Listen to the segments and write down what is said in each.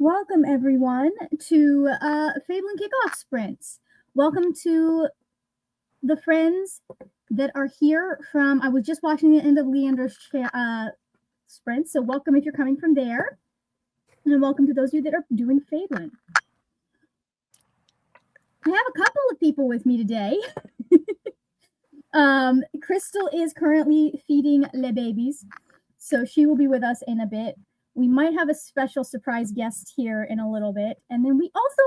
Welcome everyone to FABLEN Kickoff Sprints. Welcome to the friends that are here from, I was just watching the end of Leander's sprint, so welcome if you're coming from there. And welcome to those of you that are doing FABLEN. I have a couple of people with me today. Crystal is currently feeding le babies, so she will be with us in a bit. We might have a special surprise guest here in a little bit. And then we also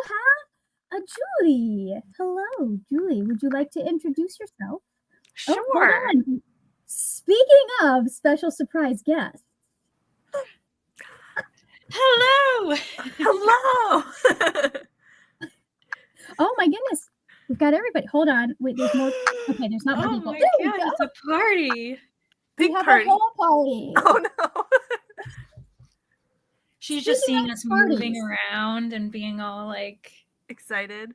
have a Julie. Hello, Julie. Would you like to introduce yourself? Sure. Oh, hold on. Speaking of special surprise guests. Hello. Hello. Oh my goodness. We've got everybody. Hold on. Wait, there's more. Okay, there's not more people. Oh my God, it's a party. We have a whole party. Oh no. She's just seeing us moving around and being all like excited.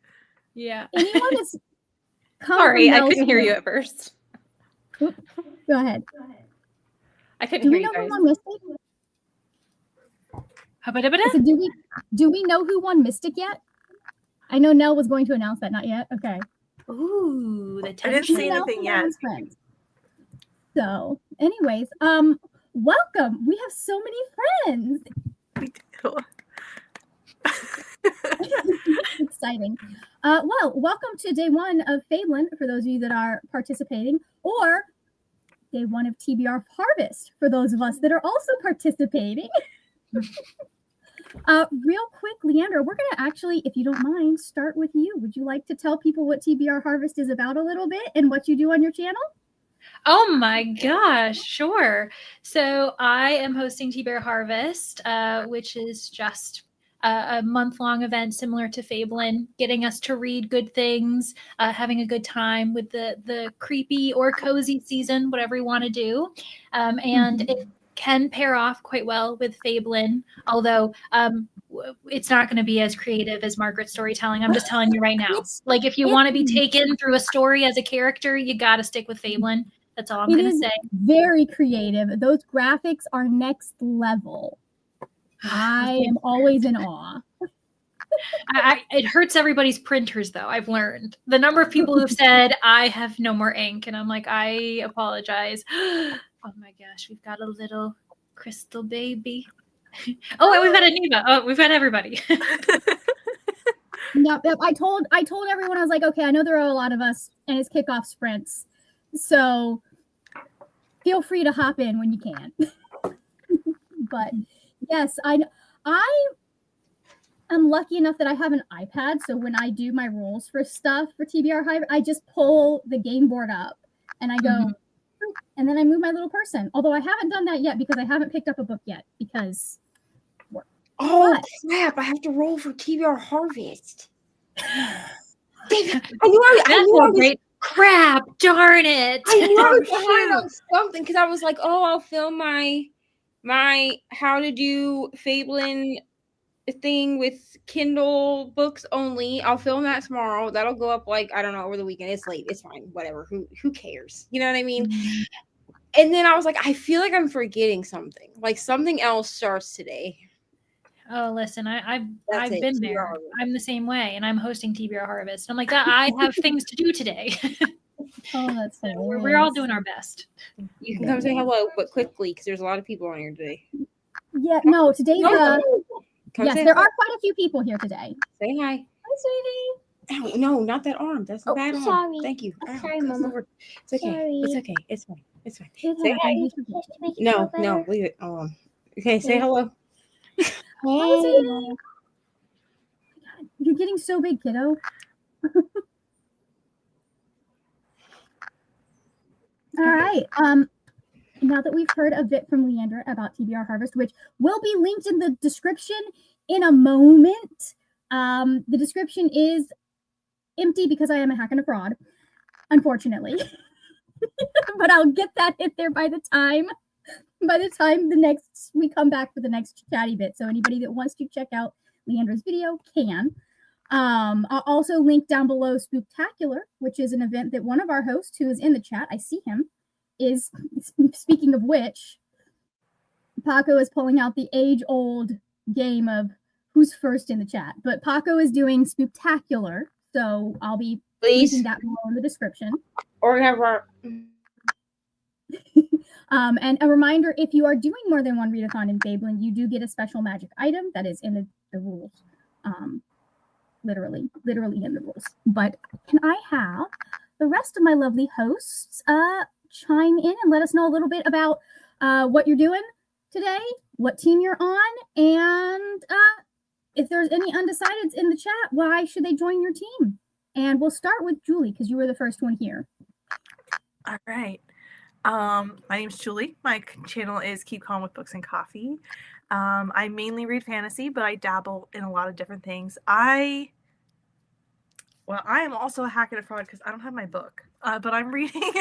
Yeah. Anyone that's Sorry, I couldn't hear you at first. Go ahead. I couldn't hear you guys. Do we know who won Mystic yet? I know Nell was going to announce that. Not yet. Okay. Ooh, I didn't see anything yet. So, anyways, welcome. We have so many friends. We do. Exciting. Well, welcome to day one of FABLEN for those of you that are participating, or day one of TBR Harvest for those of us that are also participating. Real quick, Leander, we're going to actually, if you don't mind, start with you. Would you like to tell people what TBR Harvest is about a little bit and what you do on your channel? Oh my gosh, sure. So I am hosting TBR Harvest, which is just a month-long event similar to FABLEN, getting us to read good things, having a good time with the creepy or cozy season, whatever you want to do. And it can pair off quite well with FABLEN, although it's not going to be as creative as Margaret's storytelling. I'm just telling you right now. Like, if you want to be taken through a story as a character, you got to stick with FABLEN. That's all I'm going to say. Very creative. Those graphics are next level. I am always in awe. It hurts everybody's printers, though. I've learned the number of people who've said, I have no more ink. And I'm like, I apologize. Oh my gosh, we've got a little crystal baby. Oh, and we've got Aniva. Oh, we've got everybody. Yep. I told everyone, I was like, okay, I know there are a lot of us and it's kickoff sprints. So feel free to hop in when you can. But yes, I am lucky enough that I have an iPad. So when I do my rules for stuff for TBR Hive, I just pull the game board up and I go, and then I move my little person. Although I haven't done that yet because I haven't picked up a book yet because work. Oh crap! I have to roll for TBR Harvest. David, I knew I was crap. Darn it! I knew I was behind on something because I was like, oh, I'll film my how to do FABLEN thing with Kindle books only. I'll film that tomorrow. That'll go up like, I don't know, over the weekend. It's late. It's fine. Whatever. Who cares? You know what I mean? And then I was like, I feel like I'm forgetting something. Like something else starts today. Oh, listen, I've been there. I'm the same way, and I'm hosting TBR Harvest. I'm like, that I have things to do today. Oh, that's so we're all doing our best. You can come say hello, but quickly because there's a lot of people on here today. Yeah, no, today's yes, there are quite a few people here today. Say hi. Hi, sweetie. Oh, no, not that arm. That's a bad arm. Sorry. Thank you. Sorry, Mama. It's okay. Sorry. It's okay. It's fine. It's fine. Say hi. No, leave it. Okay, say hello. Hi, sweetie. You're getting so big, kiddo. All right. Now that we've heard a bit from Leander about TBR Harvest, which will be linked in the description in a moment. The description is empty because I am a hack and a fraud, unfortunately. But I'll get that in there by the time we come back for the next chatty bit. So anybody that wants to check out Leander's video can. I'll also link down below Spooktacular, which is an event that one of our hosts who is in the chat, I see him, is, speaking of which, Paco is pulling out the age-old game of who's first in the chat. But Paco is doing Spooktacular, so I'll be linking that below in the description. Or never. And a reminder, if you are doing more than one readathon in Fablen, you do get a special magic item that is in the rules. Literally in the rules. But can I have the rest of my lovely hosts chime in and let us know a little bit about what you're doing today, what team you're on, and if there's any undecideds in the chat, why should they join your team? And we'll start with Julie, because you were the first one here. All right. My name's Julie. My channel is Keep Calm with Books and Coffee. I mainly read fantasy, but I dabble in a lot of different things. I am also a hack and a fraud because I don't have my book, but I'm reading.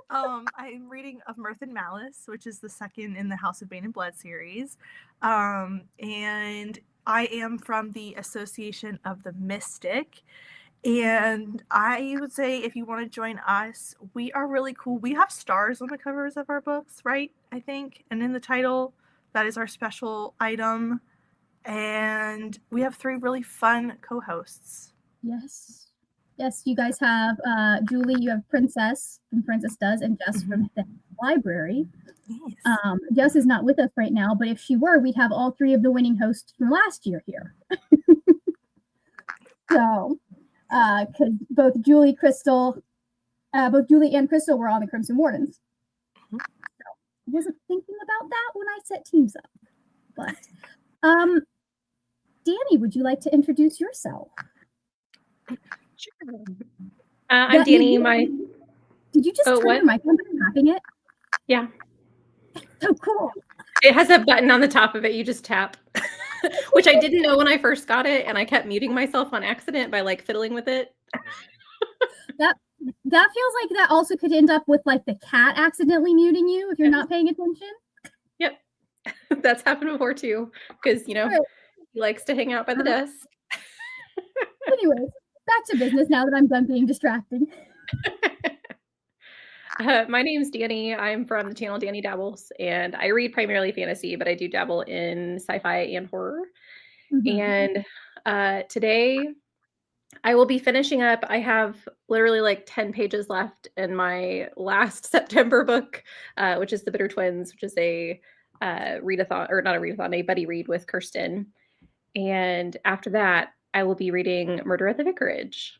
I'm reading Of Mirth and Malice, which is the second in the House of Bane and Blood series, and I am from the Association of the Mystic. And I would say if you want to join us, we are really cool. We have stars on the covers of our books, right? I think. And in the title, that is our special item. And we have 3 really fun co-hosts. Yes. Yes, you guys have Julie, you have Princess from Princess Does, and Jess from the library. Yes. Jess is not with us right now, but if she were, we'd have all 3 of the winning hosts from last year here. So... because both Julie and Crystal were on the Crimson Wardens. So I wasn't thinking about that when I set teams up. But Danny, would you like to introduce yourself? Sure. I'm Danny. Did you just turn your mic on by tapping it? Yeah. So cool. It has a button on the top of it. You just tap. Which I didn't know when I first got it, and I kept muting myself on accident by like fiddling with it. That feels like that also could end up with like the cat accidentally muting you if you're not paying attention. Yep. That's happened before too, because he likes to hang out by the desk. Anyways, back to business now that I'm done being distracting. My name's Danny. I'm from the channel Danny Dabbles, and I read primarily fantasy, but I do dabble in sci-fi and horror. And today I will be finishing up. I have literally like 10 pages left in my last September book, which is The Bitter Twins, which is a readathon, or not a readathon, a buddy read with Kirsten. And after that, I will be reading Murder at the Vicarage.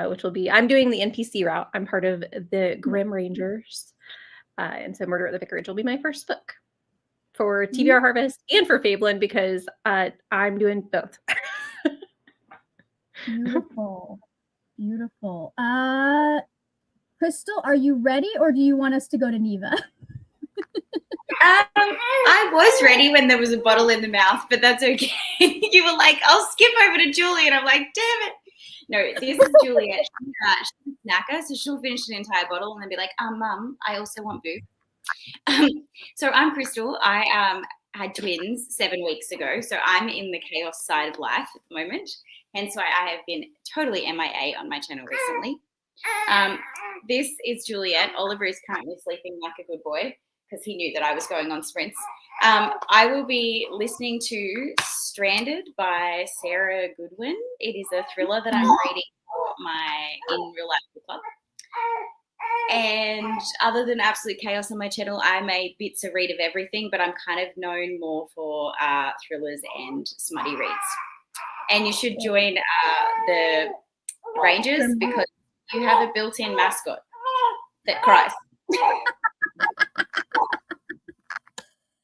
Which will be, I'm doing the NPC route. I'm part of the Grim Rangers. And so Murder at the Vicarage will be my first book for TBR Harvest and for Fablen, because I'm doing both. Beautiful. Beautiful. Crystal, are you ready, or do you want us to go to Neva? I was ready when there was a bottle in the mouth, but that's okay. You were like, I'll skip over to Julie, and I'm like, damn it. No, this is Juliet. She's a snacker, so she'll finish an entire bottle and then be like, Mum, I also want boo. So I'm Crystal. I had twins 7 weeks ago, so I'm in the chaos side of life at the moment. Hence why I have been totally MIA on my channel recently. This is Juliet. Oliver is currently sleeping like a good boy because he knew that I was going on sprints. I will be listening to Stranded by Sarah Goodwin. It is a thriller that I'm reading for my In Real Life book club. And other than absolute chaos on my channel, I made bits of read of everything, but I'm kind of known more for thrillers and smutty reads. And you should join the Rangers because you have a built-in mascot that cries.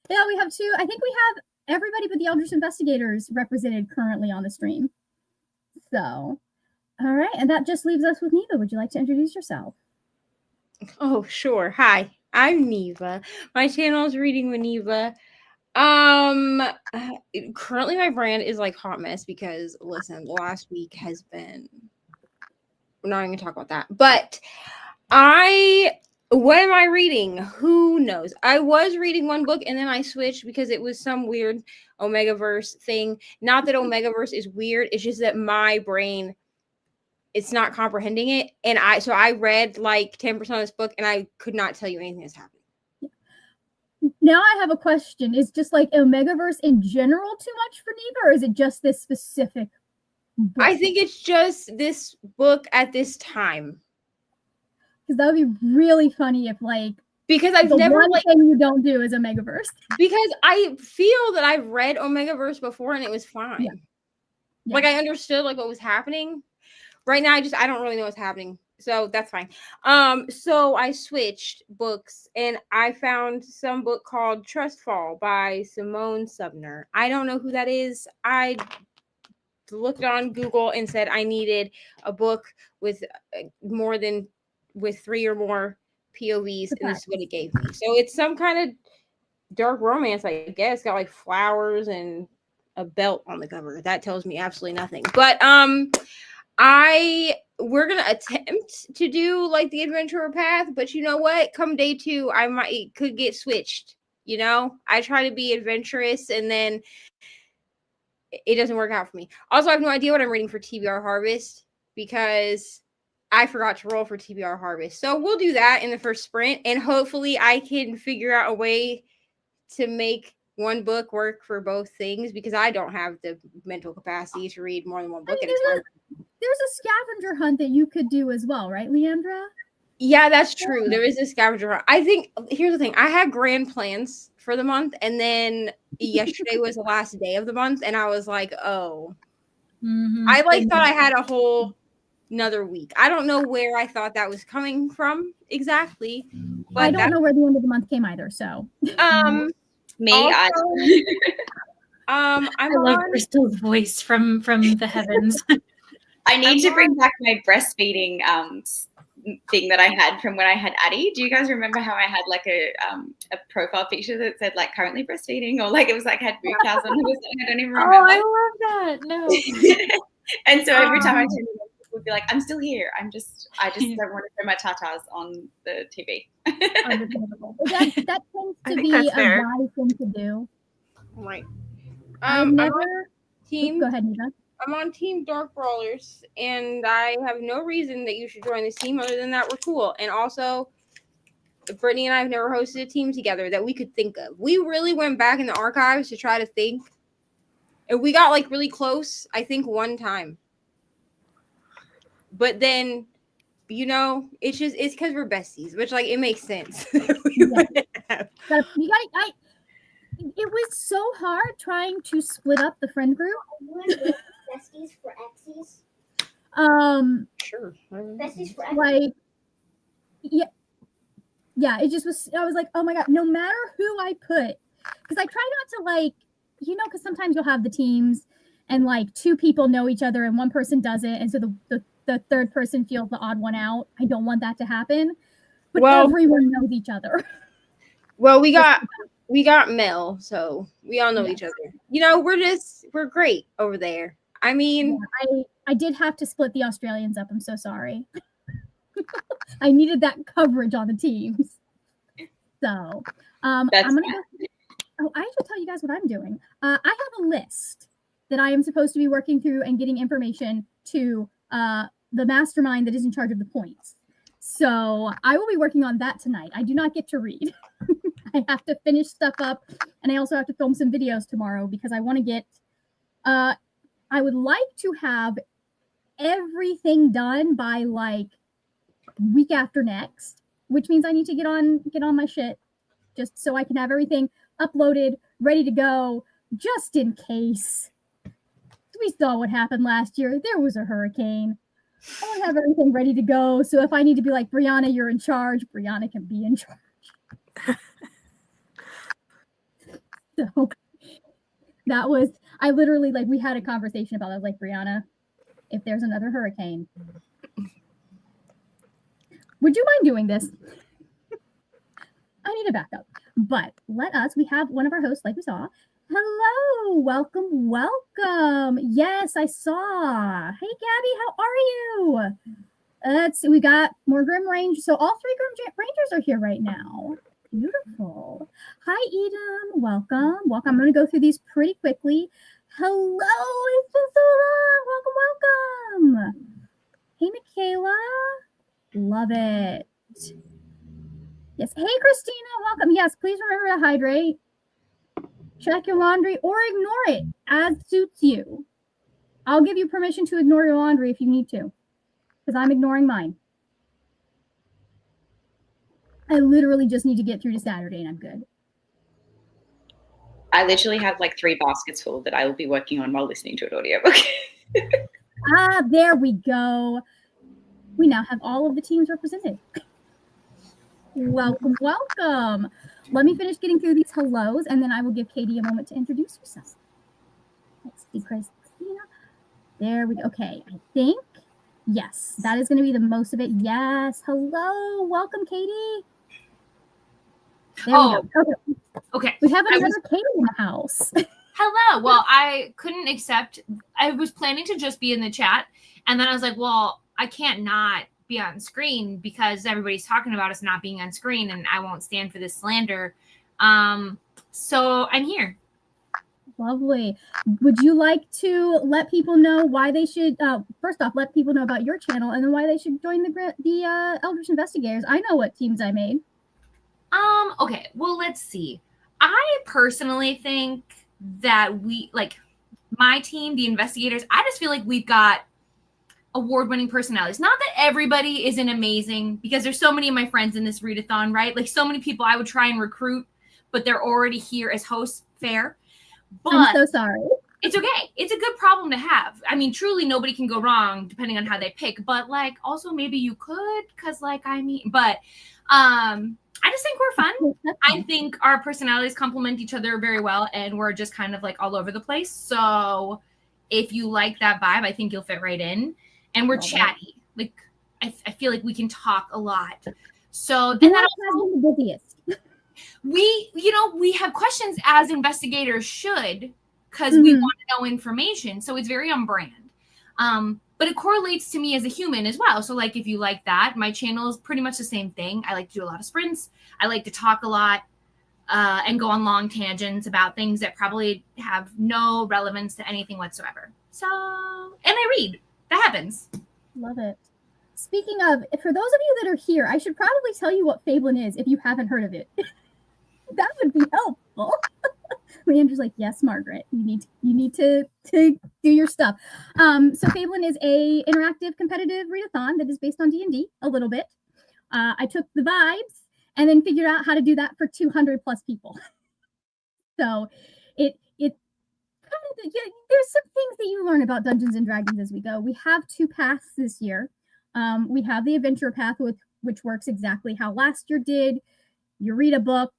Yeah, we have 2. I think we have everybody but the Eldritch Investigators represented currently on the stream. So, all right. And that just leaves us with Neva. Would you like to introduce yourself? Oh, sure. Hi, I'm Neva. My channel is Reading with Neva. Currently my brand is like hot mess because listen, the last week has been, we're not even gonna talk about that. But what am I reading? Who knows? I was reading one book and then I switched because it was some weird Omegaverse thing. Not that Omegaverse is weird, it's just that my brain, it's not comprehending it. And I read like 10% of this book and I could not tell you anything that's happening. Now I have a question. Is just like Omegaverse in general too much for Neva, or is it just this specific book? I think it's just this book at this time. Because that would be really funny if, like, because I've the never one like thing you don't do is Omegaverse. because I feel that I've read Omegaverse before and it was fine. Yeah. Like I understood like what was happening. Right now I don't really know what's happening. So that's fine. So I switched books and I found some book called Trustfall by Simone Subner. I don't know who that is. I looked on Google and said I needed a book with with 3 or more POVs, and this is what it gave me. So it's some kind of dark romance, I guess. Got like flowers and a belt on the cover. That tells me absolutely nothing. But we're gonna attempt to do like the adventurer path, but you know what? Come day 2, could get switched. You know, I try to be adventurous and then it doesn't work out for me. Also, I have no idea what I'm reading for TBR Harvest because I forgot to roll for TBR Harvest. So we'll do that in the first sprint, and hopefully I can figure out a way to make one book work for both things because I don't have the mental capacity to read more than one book at a time. There's a scavenger hunt that you could do as well, right, Leandra? Yeah, that's true. There is a scavenger hunt. I think, here's the thing. I had grand plans for the month, and then yesterday was the last day of the month, and I was like, oh. I thought I had a whole another week. I don't know where I thought that was coming from exactly. But I don't know where the end of the month came either, so. Me, also, I love Crystal's voice from the heavens. I need to bring back my breastfeeding thing that I had from when I had Addie. Do you guys remember how I had like a profile picture that said like currently breastfeeding, or like it was like had boob towels on or something? I don't even remember. Oh, I love that. No. And so every time I turned it on, people would be like, I'm still here. I just don't want to throw my tatas on the TV. that tends to be a wise thing to do. Right. I'm on team. Go ahead, Neva. I'm on Team Dark Brawlers, and I have no reason that you should join this team other than that we're cool. And also, Brittany and I have never hosted a team together that we could think of. We really went back in the archives to try to think, and we got like really close, I think, one time. But then, you know, it's because we're besties, which like it makes sense. It was so hard trying to split up the friend group. Besties for X's? Sure. Besties for X's? Like, yeah, it just was, I was like, oh my God, no matter who I put, because I try not to like, you know, because sometimes you'll have the teams and like 2 people know each other and one person doesn't, and so the third person feels the odd one out. I don't want that to happen, but everyone knows each other. Well, we got Mel, so we all know each other. You know, we're great over there. I mean, I did have to split the Australians up. I'm so sorry. I needed that coverage on the teams. So I'm gonna go. Oh, I should tell you guys what I'm doing. I have a list that I am supposed to be working through and getting information to the mastermind that is in charge of the points. So I will be working on that tonight. I do not get to read. I have to finish stuff up, and I also have to film some videos tomorrow because I want to get. I would like to have everything done by like week after next, which means I need to get on my shit just so I can have everything uploaded, ready to go, just in case. We saw what happened last year. There was a hurricane. I want to have everything ready to go, so if I need to be like, Brianna, you're in charge, Brianna can be in charge. So that was, I literally, like, we had a conversation about it. I was like, Brianna, if there's another hurricane, would you mind doing this? I need a backup. But we have one of our hosts, like we saw. Hello, welcome. Yes, I saw. Hey, Gabby, how are you? Let's see, we got more Grim Rangers. So all 3 Grim Rangers are here right now. Beautiful. Hi, Edom. Welcome. I'm going to go through these pretty quickly. Hello, it's been so long. Welcome. Hey, Michaela. Love it. Yes. Hey, Christina, welcome. Yes, please remember to hydrate. Check your laundry or ignore it as suits you. I'll give you permission to ignore your laundry if you need to, because I'm ignoring mine. I literally just need to get through to Saturday and I'm good. I literally have like 3 baskets full that I will be working on while listening to an audiobook. There we go. We now have all of the teams represented. Welcome, welcome. Let me finish getting through these hellos, and then I will give Katie a moment to introduce herself. Let's see, Christina. There we go. Okay, I think, yes, that is going to be the most of it. Yes, hello. Welcome, Katie. There we go. Okay. We have another Katie in the house. Hello. Well, I couldn't accept. I was planning to just be in the chat, and then I was like, well, I can't not be on screen because everybody's talking about us not being on screen, and I won't stand for this slander. So I'm here. Lovely. Would you like to let people know why they should, first off, let people know about your channel, and then why they should join the Eldritch Investigators? I know what teams I made. Okay. Well, let's see. I personally think that my team, the Investigators, I just feel like we've got award-winning personalities. Not that everybody isn't amazing, because there's so many of my friends in this readathon, right? Like so many people I would try and recruit, but they're already here as hosts. Fair. But I'm so sorry. It's okay. It's a good problem to have. I mean, truly nobody can go wrong depending on how they pick, but like also maybe you could, because like, I mean, but I just think we're fun. I think our personalities complement each other very well, and we're just kind of like all over the place. So if you like that vibe, I think you'll fit right in. And we're chatty. Like I feel like we can talk a lot. So then that also, the busiest. we have questions as investigators should, because we want to know information. So it's very on brand. But it correlates to me as a human as well. So like if you like that, my channel is pretty much the same thing. I like to do a lot of sprints. I like to talk a lot and go on long tangents about things that probably have no relevance to anything whatsoever. So, and I read. That happens. Love it. Speaking of, for those of you that are here, I should probably tell you what FABLEN is if you haven't heard of it. That would be helpful. Leandra's like, yes, Margaret, you need to do your stuff. So FABLEN is a interactive competitive readathon that is based on D&D a little bit. I took the vibes and then figured out how to do that for 200 plus people. So it kind of, there's some things that you learn about Dungeons and Dragons as we go. We have 2 paths this year. We have the adventure path, which works exactly how last year did. You read a book,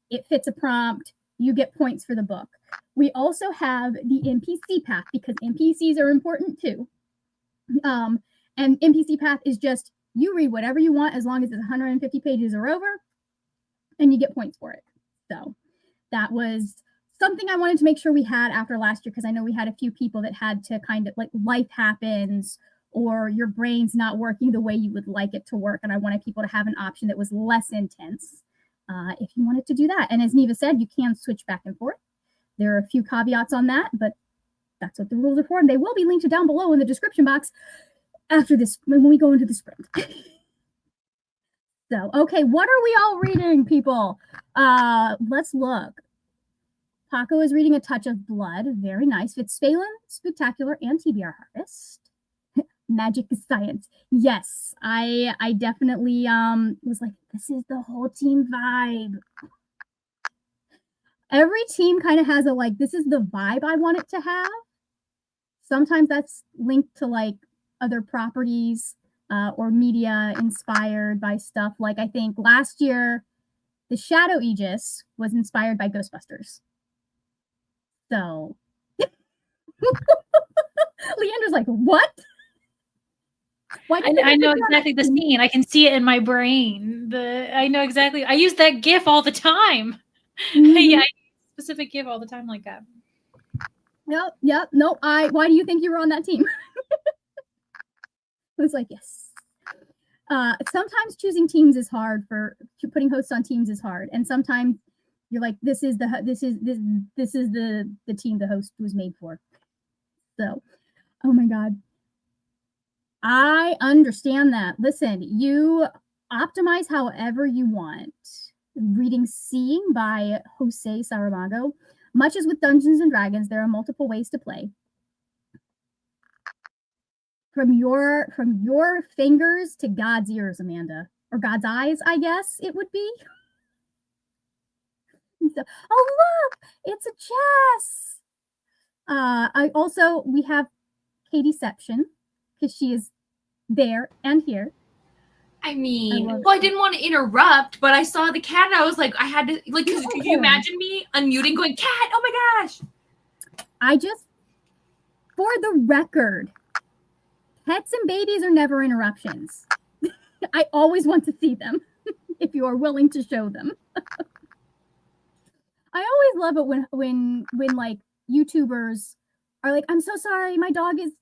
it fits a prompt, you get points for the book. We also have the NPC path, because NPCs are important too. And NPC path is just, you read whatever you want as long as it's 150 pages or over, and you get points for it. So that was something I wanted to make sure we had after last year, because I know we had a few people that had to kind of like life happens or your brain's not working the way you would like it to work. And I wanted people to have an option that was less intense if you wanted to do that. And as Neva said, you can switch back and forth. There are a few caveats on that, but that's what the rules are for. And they will be linked down below in the description box after this, when we go into the sprint. So, okay, what are we all reading, people? Let's look. Paco is reading A Touch of Blood. Very nice. FABLEN, Spectacular, and TBR Harvest. Magic is Science. Yes, I definitely was like, this is the whole team vibe. Every team kind of has a like, this is the vibe I want it to have. Sometimes that's linked to like other properties or media inspired by stuff. Like I think last year, the Shadow Aegis was inspired by Ghostbusters. So Leandra's like, what? I know exactly the scene. I can see it in my brain. I know exactly. I use that GIF all the time. Yeah, I use a specific GIF all the time like that. Yep. No, why do you think you were on that team? It was like, yes. Sometimes choosing teams is hard. For putting hosts on teams is hard, and sometimes you're like, this is the team the host was made for. So, oh my god, I understand that. Listen, optimize however you want. Reading Seeing by Jose Saramago. Much as with Dungeons and Dragons, there are multiple ways to play. From your fingers to God's ears, Amanda. Or God's eyes, I guess it would be. So, oh look, it's a chess. We have Katieception, because she is there and here. I mean, I didn't want to interrupt, but I saw the cat and I was like, I had to, like, could you imagine me unmuting going, cat, oh my gosh. For the record, pets and babies are never interruptions. I always want to see them if you are willing to show them. I always love it when like YouTubers are like, I'm so sorry, my dog is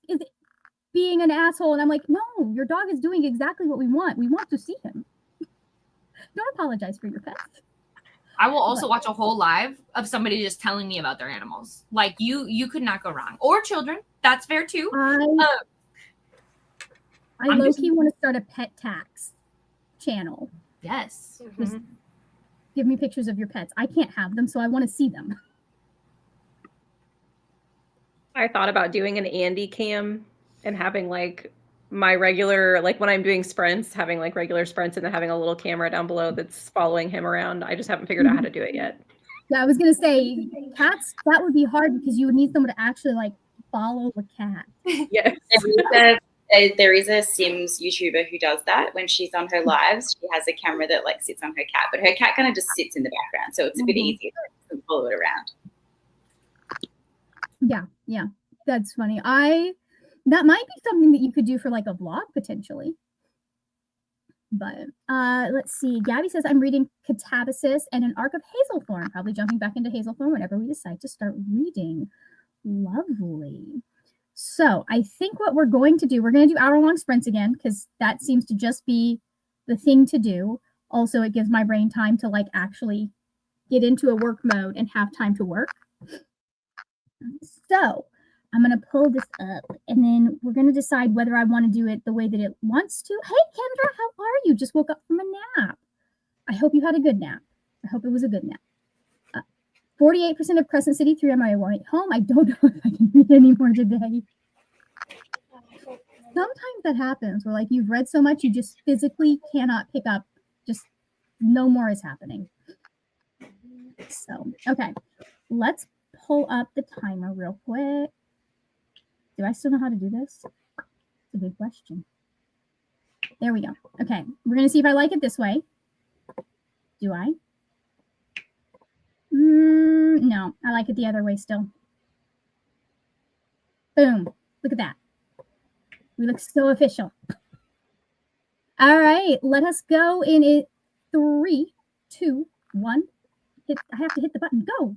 being an asshole. And I'm like, no, your dog is doing exactly what we want. We want to see him. Don't apologize for your pet. I will also watch a whole live of somebody just telling me about their animals. Like you could not go wrong. Or children. That's fair too. I low-key want to start a pet tax channel. Yes. Just give me pictures of your pets. I can't have them, so I want to see them. I thought about doing an Andy cam and having like my regular, like when I'm doing sprints, having like regular sprints and then having a little camera down below that's following him around. I just haven't figured out how to do it yet. Yeah, I was going to say, cats, that would be hard because you would need someone to actually like follow the cat. Yes. There is a Sims YouTuber who does that. When she's on her lives, she has a camera that like sits on her cat, but her cat kind of just sits in the background, so it's a bit easier to follow it around. Yeah, that's funny. That might be something that you could do for like a vlog potentially. But let's see. Gabby says, I'm reading Catabasis and an Arc of Hazelthorn, probably jumping back into Hazelthorn whenever we decide to start reading. Lovely. So I think what we're going to do, we're going to do hour-long sprints again, because that seems to just be the thing to do. Also, it gives my brain time to like actually get into a work mode and have time to work. So I'm going to pull this up, and then we're going to decide whether I want to do it the way that it wants to. Hey, Kendra, how are you? Just woke up from a nap. I hope you had a good nap. I hope it was a good nap. 48% of Crescent City 3 on my way home. I don't know if I can read anymore today. Sometimes that happens where like you've read so much you just physically cannot pick up. Just no more is happening. So, okay. Let's pull up the timer real quick. Do I still know how to do this? It's a good question. There we go. Okay. We're going to see if I like it this way. Do I? No, I like it the other way still. Boom. Look at that. We look so official. All right. Let us go in it. 3, 2, 1. I have to hit the button. Go.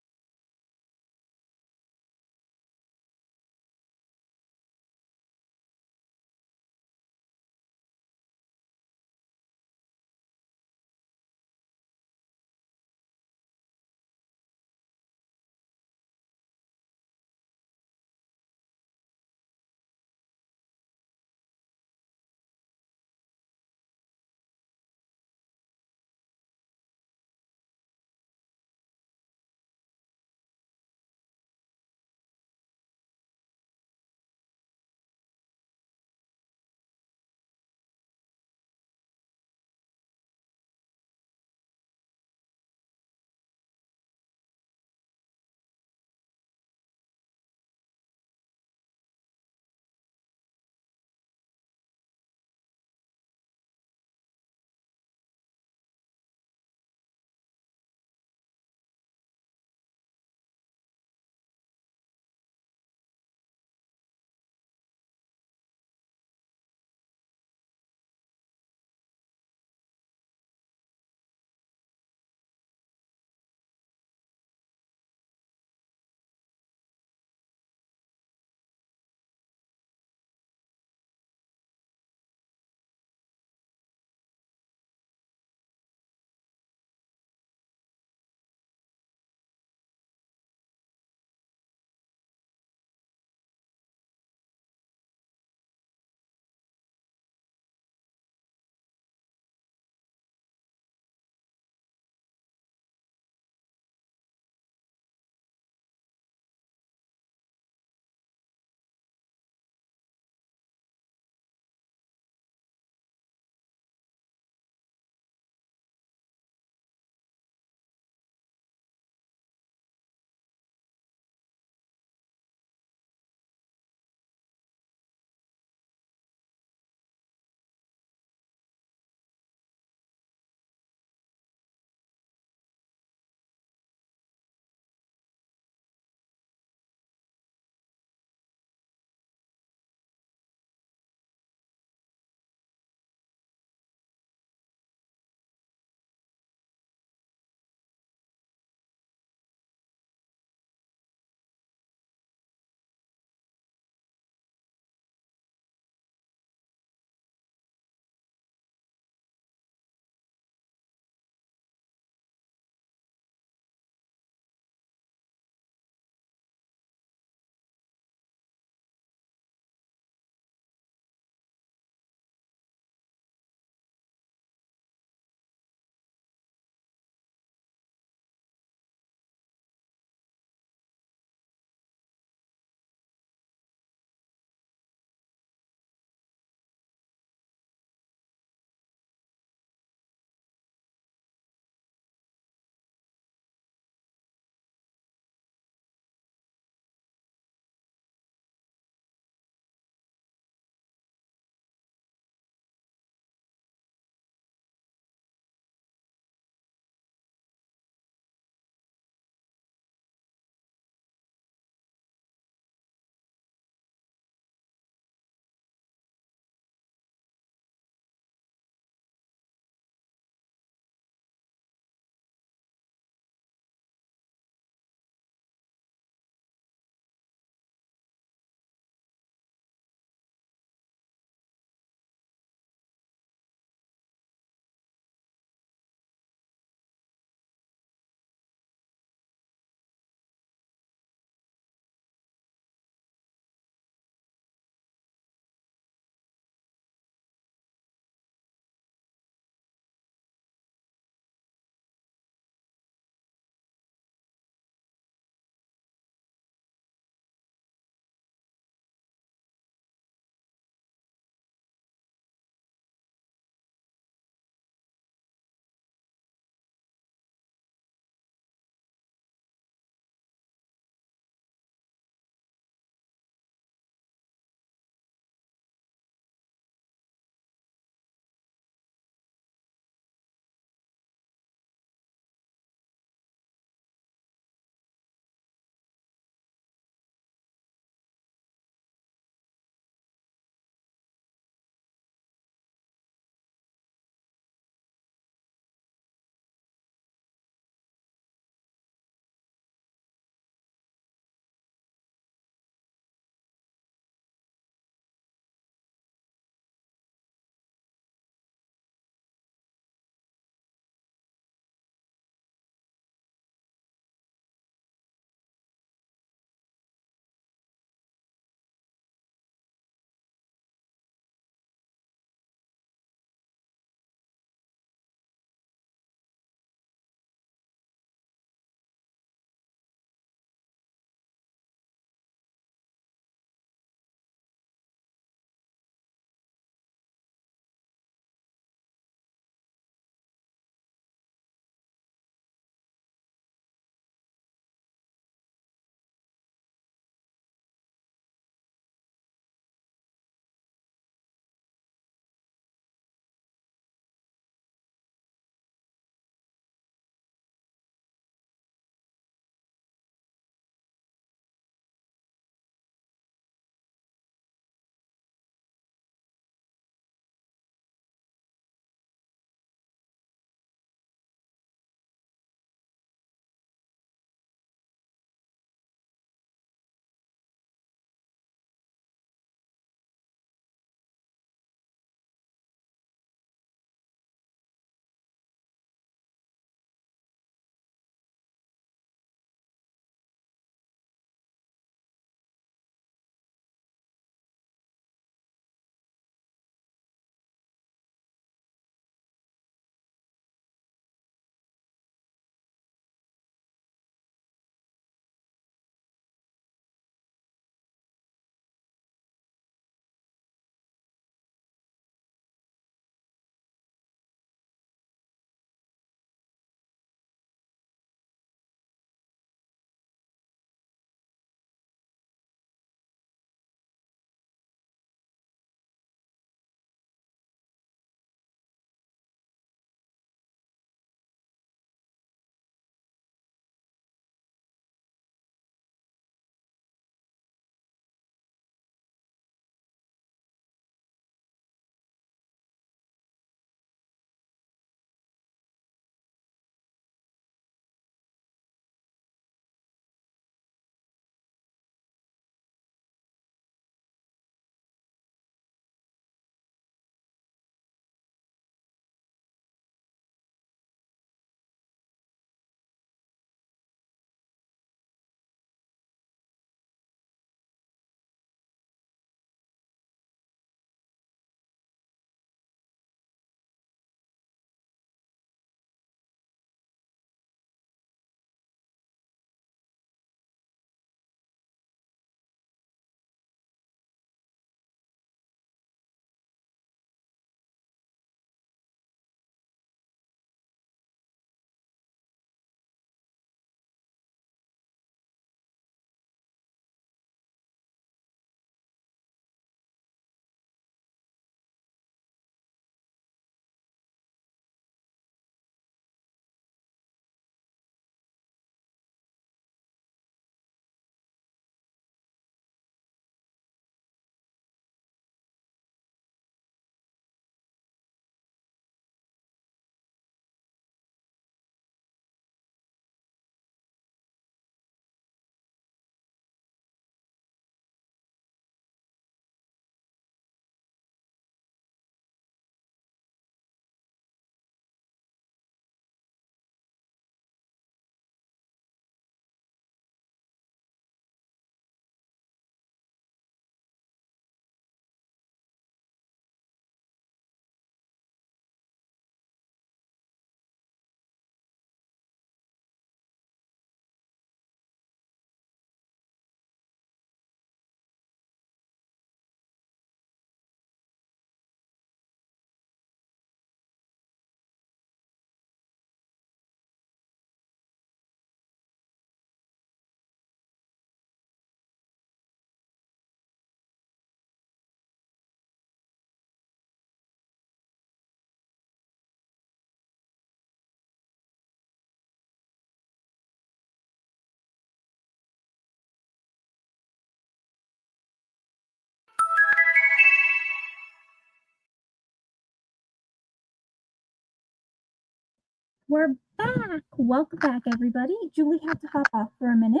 We're back. Welcome back, everybody. Julie had to hop off for a minute.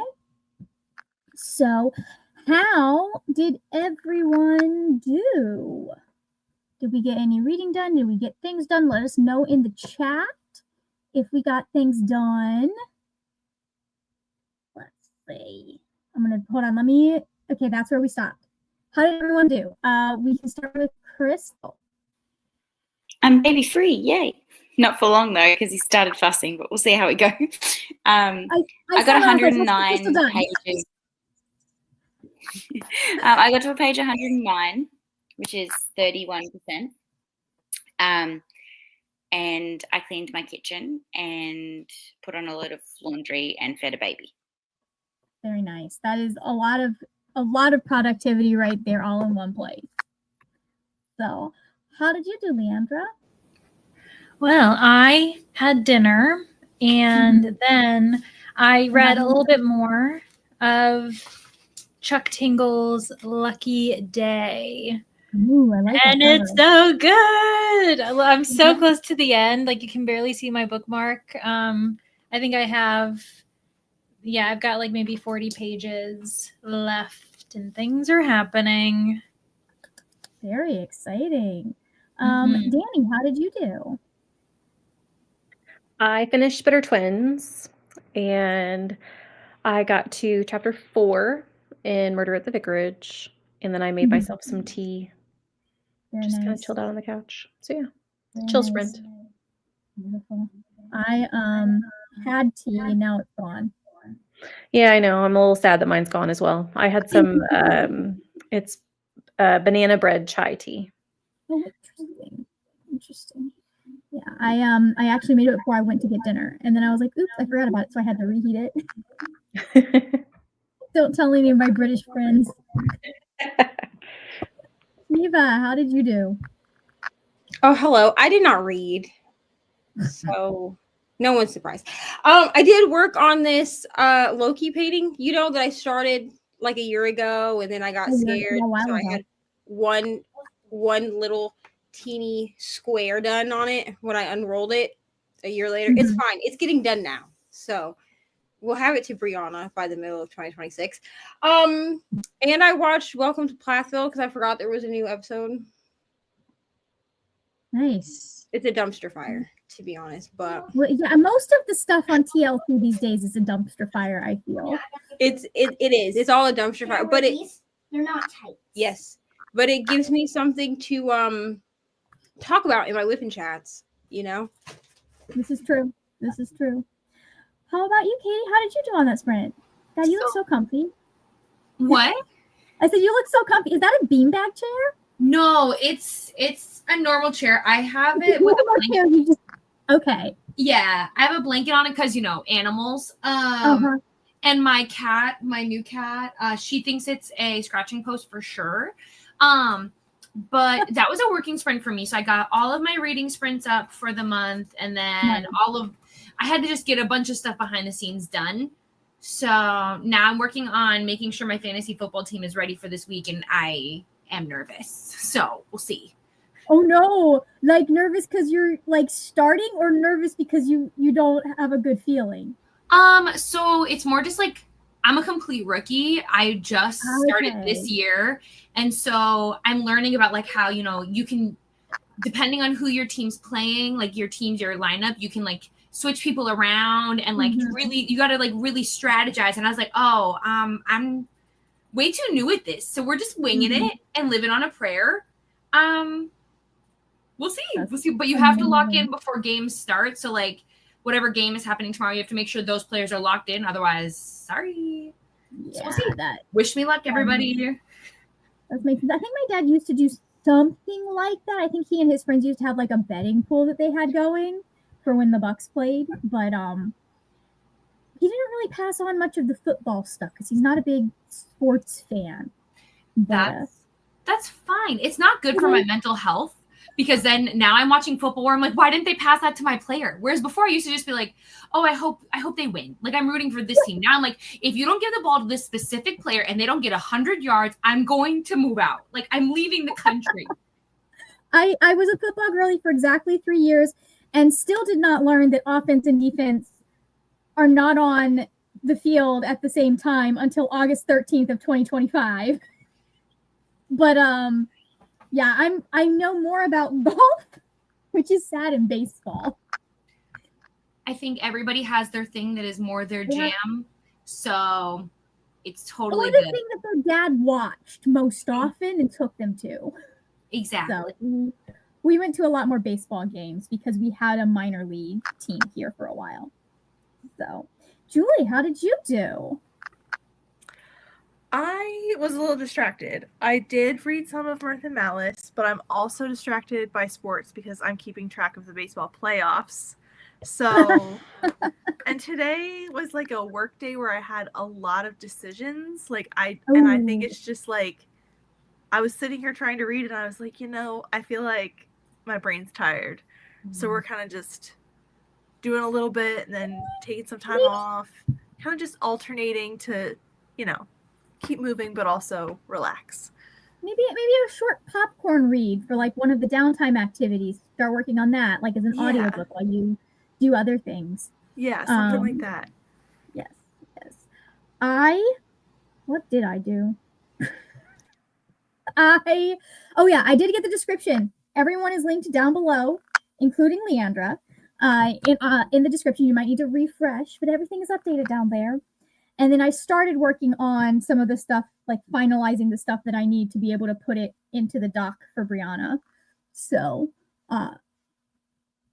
So, how did everyone do? Did we get any reading done? Did we get things done? Let us know in the chat if we got things done. Let's see. I'm going to, hold on, okay, that's where we stopped. How did everyone do? We can start with Crystal. I'm baby free, yay. Not for long though, because he started fussing, but we'll see how it goes. I got 109 pages. I got to page 109, which is 31%. And I cleaned my kitchen and put on a load of laundry and fed a baby. Very nice. That is a lot of productivity right there, all in one place. So, how did you do, Leandra? Well, I had dinner and then I read a little bit more of Chuck Tingle's Lucky Day. Ooh, I like and that it's so good. I'm so close to the end. Like you can barely see my bookmark. I think I've got like maybe 40 pages left and things are happening. Very exciting. Danny, how did you do? I finished Bitter Twins and I got to chapter 4 in Murder at the Vicarage. And then I made myself some tea. Very just kind of nice. chilled out on the couch. So yeah, Very chill nice. sprint. Beautiful. I had tea and now it's gone. Yeah, I know. I'm a little sad that mine's gone as well. I had some, it's banana bread chai tea. Oh, interesting. Yeah, I actually made it before I went to get dinner, and then I was like, oops, I forgot about it, so I had to reheat it. Don't tell any of my British friends. Eva, how did you do? Oh, hello. I did not read, so no one's surprised. I did work on this Loki painting, that I started like a year ago, and then I got scared, so I had one little teeny square done on it when I unrolled it a year later. It's fine. It's getting done now, so we'll have it to Brianna by the middle of 2026. And I watched Welcome to Plathville because I forgot there was a new episode. Nice. It's a dumpster fire, to be honest, but yeah, most of the stuff on TLC these days is a dumpster fire. I feel it is. It's all a dumpster fire, but they're not tight. Yes, but it gives me something to talk about in my whipping chats. This is true. How about you, Katie? How did you do on that sprint? God, you look so comfy. What? I said you look so comfy. Is that a beanbag chair? No, it's a normal chair. I have it with a blanket. Okay. Yeah, I have a blanket on it because animals. And my new cat, she thinks it's a scratching post for sure. But that was a working sprint for me. So I got all of my reading sprints up for the month, and then I had to just get a bunch of stuff behind the scenes done. So now I'm working on making sure my fantasy football team is ready for this week, and I am nervous. So we'll see. Oh no, like nervous because you're like starting, or nervous because you don't have a good feeling? So it's more just like I'm a complete rookie. I just started this year. And so I'm learning about like how, you can, depending on who your team's playing, like your lineup, you can like switch people around and like really, you got to like really strategize. And I was like, I'm way too new at this. So we're just winging it and living on a prayer. We'll see. But you have to lock in before games start. So like whatever game is happening tomorrow, you have to make sure those players are locked in. Otherwise, sorry. Yeah, so we'll see. Wish me luck, everybody. That makes sense. I think my dad used to do something like that. I think he and his friends used to have like a betting pool that they had going for when the Bucks played. But he didn't really pass on much of the football stuff because he's not a big sports fan. But, that's fine. It's not good for my mental health. Because then now I'm watching football where I'm like, why didn't they pass that to my player? Whereas before I used to just be like, oh, I hope they win. Like I'm rooting for this team. Now I'm like, if you don't give the ball to this specific player and they don't get 100 yards, I'm going to move out. Like I'm leaving the country. I was a football girlie for exactly 3 years. and still did not learn that offense and defense are not on the field at the same time until August 13th of 2025. But yeah, I know more about golf, which is sad, in baseball. I think everybody has their thing that is more their jam. So it's totally or the good. thing that their dad watched most often and took them to. Exactly. So we went to a lot more baseball games because we had a minor league team here for a while. So, Julie, how did you do? I was a little distracted. I did read some of Mirth and Malice, but I'm also distracted by sports because I'm keeping track of the baseball playoffs. So, and today was like a work day where I had a lot of decisions. And I think it's just like, I was sitting here trying to read it and I was like, I feel like my brain's tired. So we're kind of just doing a little bit and then taking some time off, kind of just alternating to, keep moving, but also relax. Maybe a short popcorn read for like one of the downtime activities. Start working on that, like as an audiobook while you do other things. Yeah, something like that. Yes. What did I do? I did get the description. Everyone is linked down below, including Leandra. In the description, you might need to refresh, but everything is updated down there. And then I started working on some of the stuff, like finalizing the stuff that I need to be able to put it into the doc for Brianna. So,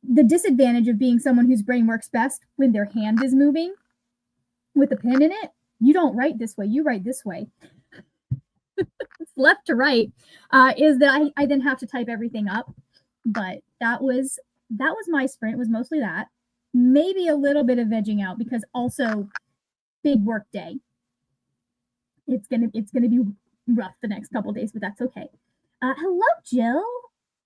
the disadvantage of being someone whose brain works best when their hand is moving with a pen in it, you don't write this way, you write this way. It's left to right, is that I then have to type everything up. But that was my sprint. It was mostly that. Maybe a little bit of vegging out because also big work day. It's gonna be rough the next couple days, but that's okay. Hello, Jill.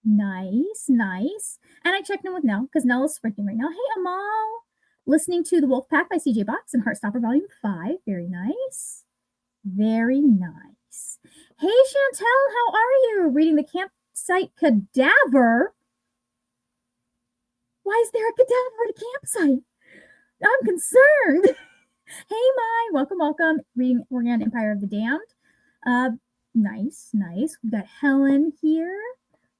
Nice. And I checked in with Nell because Nell is sprinting right now. Hey, Amal. Listening to The Wolf Pack by CJ Box and Heartstopper Volume 5. Very nice. Very nice. Hey, Chantel, how are you? Reading the campsite cadaver. Why is there a cadaver at a campsite? I'm concerned. Hey, Mai, welcome. Reading Organ Empire of the Damned. Nice. We got Helen here.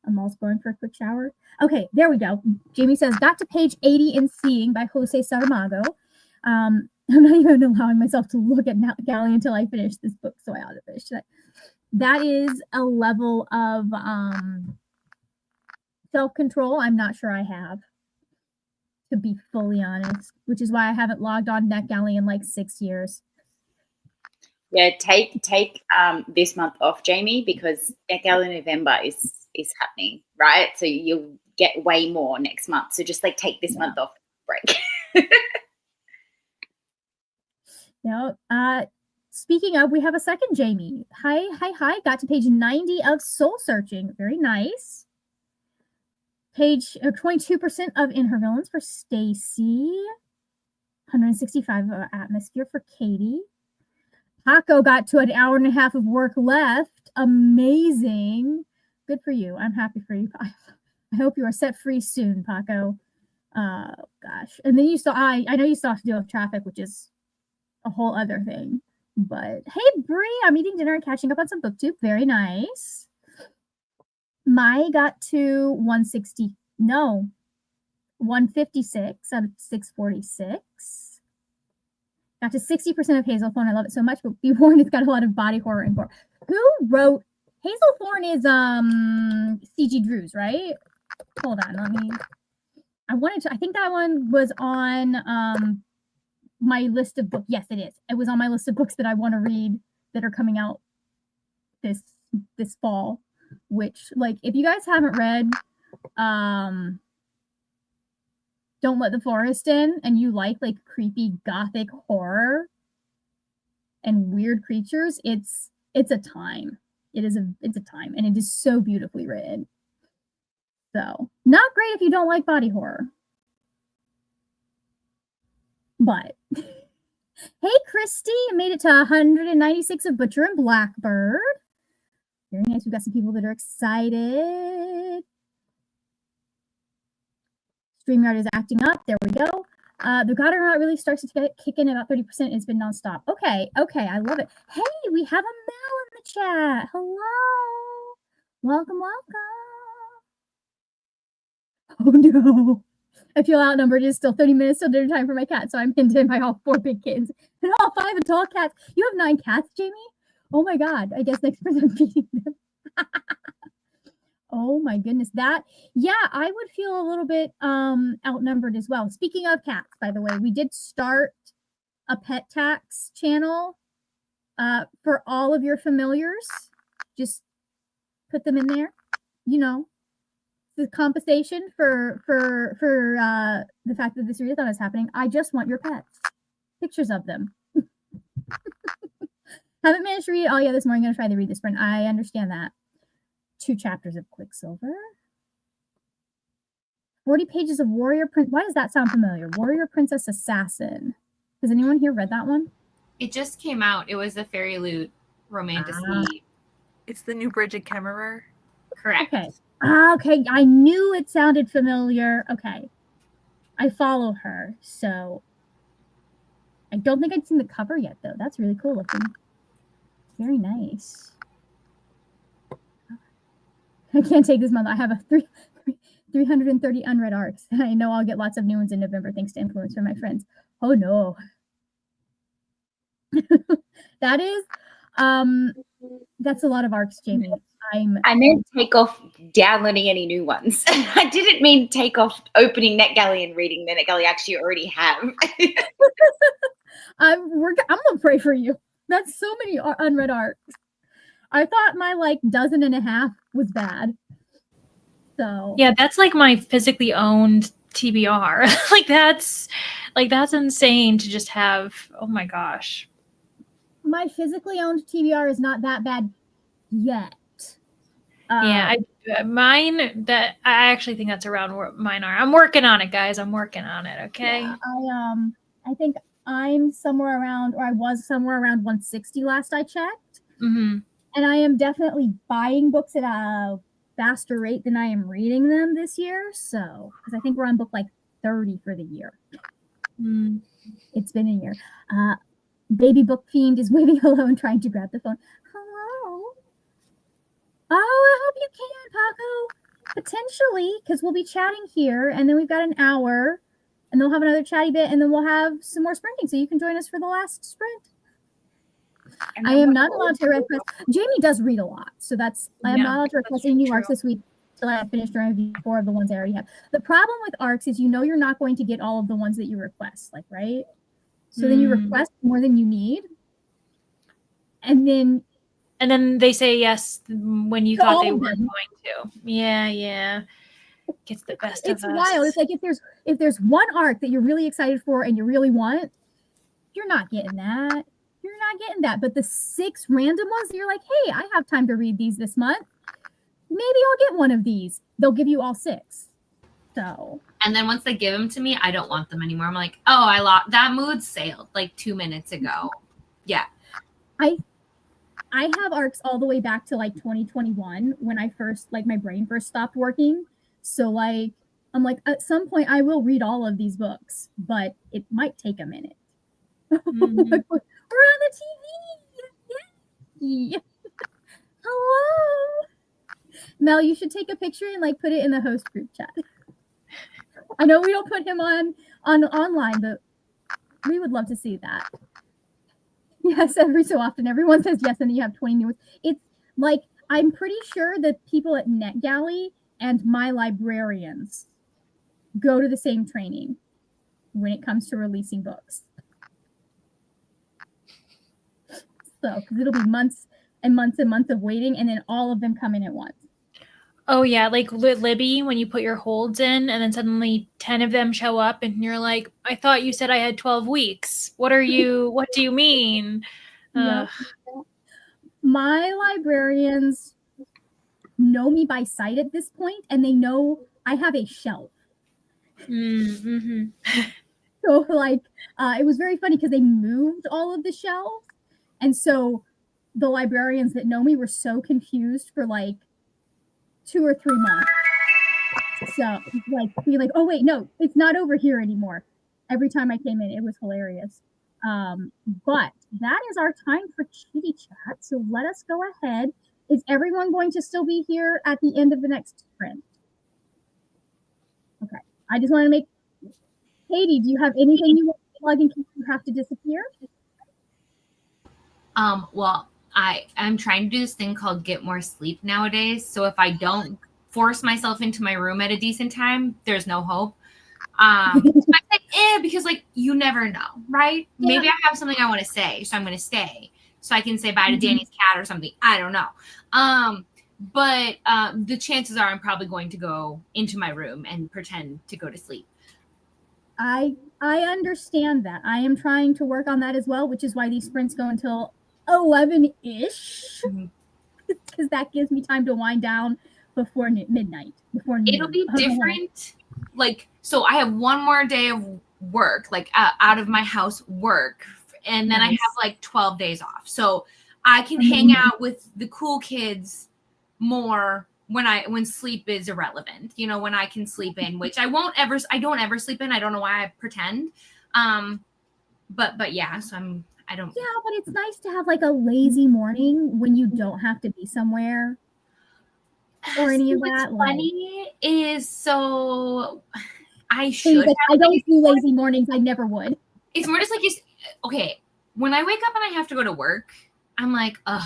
Amal's going for a quick shower. Okay, there we go. Jamie says, got to page 80 in Seeing by Jose Saramago. I'm not even allowing myself to look at Galley until I finish this book, so I ought to finish that. That is a level of self-control I'm not sure I have, to be fully honest, which is why I haven't logged on NetGalley in like 6 years. Yeah, take this month off, Jamie, because NetGalley November is happening, right? So you'll get way more next month. So just like take this month off break. Speaking of, we have a second Jamie. Hi. Got to page 90 of Soul Searching. Very nice. Page 22% of In Her Villains for Stacy. 165 of Atmosphere for Katie. Paco got to an hour and a half of work left. Amazing. Good for you. I'm happy for you. I hope you are set free soon, Paco. Gosh. And then I know you still have to deal with traffic, which is a whole other thing. But hey, Brie, I'm eating dinner and catching up on some booktube. Very nice. Mai got to 156 out of 646. Got to 60% of Hazelthorn. I love it so much, but be warned, it's got a lot of body horror and gore. Who wrote Hazelthorn? Is C.G. Drews, right? Hold on, I think that one was on my list of books. Yes, it is. It was on my list of books that I want to read that are coming out this fall. Which, like, if you guys haven't read Don't Let the Forest In, and you like creepy gothic horror and weird creatures, it's a time. It's a time, and it is so beautifully written. So, not great if you don't like body horror. But hey, Christy, made it to 196 of Butcher and Blackbird. Very nice. We've got some people that are excited. StreamYard is acting up. There we go. The God or Not really starts to kick in about 30%. It's been nonstop. Okay, I love it. Hey, we have a Mel in the chat. Hello. Welcome. Oh no. I feel outnumbered. It's still 30 minutes till dinner time for my cat, so I'm pinned in by all 4 big kittens and all 5 adult cats. You have 9 cats, Jamie? Oh my God. I guess next person I'm feeding them. Oh my goodness. I would feel a little bit outnumbered as well. Speaking of cats, by the way, we did start a pet tax channel for all of your familiars. Just put them in there. You know, the compensation for the fact that this readathon is happening. I just want your pets. Pictures of them. Haven't managed to read it all yet this morning. I'm going to try to read this sprint. I understand that. 2 chapters of Quicksilver. 40 pages of Warrior Prince. Why does that sound familiar? Warrior Princess Assassin. Has anyone here read that one? It just came out. It was the Fairy Loot romantasy. It's the new Bridget Kemmerer. Correct. Okay. Okay. I knew it sounded familiar. Okay. I follow her, so I don't think I'd seen the cover yet, though. That's really cool looking. Very nice. I can't take this month. I have a 330 unread arcs. I know I'll get lots of new ones in November thanks to influence from my friends. Oh no. That's a lot of arcs, Jamie. I meant take off downloading any new ones. I didn't mean take off opening NetGalley and reading the NetGalley I actually already have. I'm gonna pray for you. That's so many unread arcs. I thought my 12 was bad. So yeah, that's like my physically owned TBR. that's insane to just have. Oh my gosh. My physically owned TBR is not that bad yet. I actually think that's around where mine are. I'm working on it, guys. I'm working on it. Okay. Yeah, I think I'm somewhere around, or I was somewhere around 160 last I checked. Mm-hmm. And I am definitely buying books at a faster rate than I am reading them this year. So, because I think we're on book 30 for the year. It's been a year. Baby Book Fiend is waiting alone, trying to grab the phone. Hello. Oh, I hope you can, Paco. Potentially, because we'll be chatting here, and then we've got an hour, and they'll have another chatty bit, and then we'll have some more sprinting, so you can join us for the last sprint. I am not allowed to request. Jamie does read a lot, so I am not allowed to request any new arcs this week until I finish the review 4 of the ones I already have. The problem with arcs is you're not going to get all of the ones that you request, right? So then you request more than you need, and then they say yes when you thought they weren't going to. Yeah. Gets the best of us. It's wild. It's like if there's one arc that you're really excited for and you really want, you're not getting that. You're not getting that. But the 6 random ones, you're like, hey, I have time to read these this month. Maybe I'll get one of these. They'll give you all 6. So. And then once they give them to me, I don't want them anymore. I'm like, oh, I lost. That mood sailed 2 minutes ago. Yeah. I have arcs all the way back to 2021 when I first my brain first stopped working. So I'm like, at some point I will read all of these books, but it might take a minute. Mm-hmm. We're on the TV. Yay. Hello. Mel, you should take a picture and put it in the host group chat. I know we don't put him on online, but we would love to see that. Yes, every so often everyone says yes, and then you have 20 new ones. It's I'm pretty sure that people at NetGalley and my librarians go to the same training when it comes to releasing books. So, because it'll be months and months and months of waiting, and then all of them come in at once. Oh yeah, like Libby, when you put your holds in, and then suddenly 10 of them show up, and you're like, I thought you said I had 12 weeks. What do you mean? Yep. My librarians know me by sight at this point, and they know I have a shelf. Mm-hmm. So it was very funny because they moved all of the shelves, and so the librarians that know me were so confused for 2 or 3 months. So like be like, oh wait, no, it's not over here anymore. Every time I came in, it was hilarious. But that is our time for kitty chat. So let us go ahead. Is everyone going to still be here at the end of the next sprint? Okay. I just want to make Katie, do you have anything you want to plug in case you have to disappear? Well, I'm trying to do this thing called get more sleep nowadays. So if I don't force myself into my room at a decent time, there's no hope. So I said, because like you never know, right? Yeah. Maybe I have something I want to say, so I'm going to stay, so I can say bye to Danny's cat or something. I don't know. But the chances are I'm probably going to go into my room and pretend to go to sleep. I understand that. I am trying to work on that as well, which is why these sprints go until 11-ish, because that gives me time to wind down before midnight. Before noon. It'll be different. Like, so I have one more day of work, like out of my house work, and then I have like 12 days off. So I can hang out with the cool kids more when sleep is irrelevant, you know, when I can sleep in, which I don't ever sleep in. I don't know why I pretend. But yeah, so I don't. Yeah, but it's nice to have like a lazy morning when you don't have to be somewhere or any of that. What's funny is, so I should. Like, I don't do lazy mornings. I never would. It's more just like, okay, when I wake up and I have to go to work, I'm like, ugh.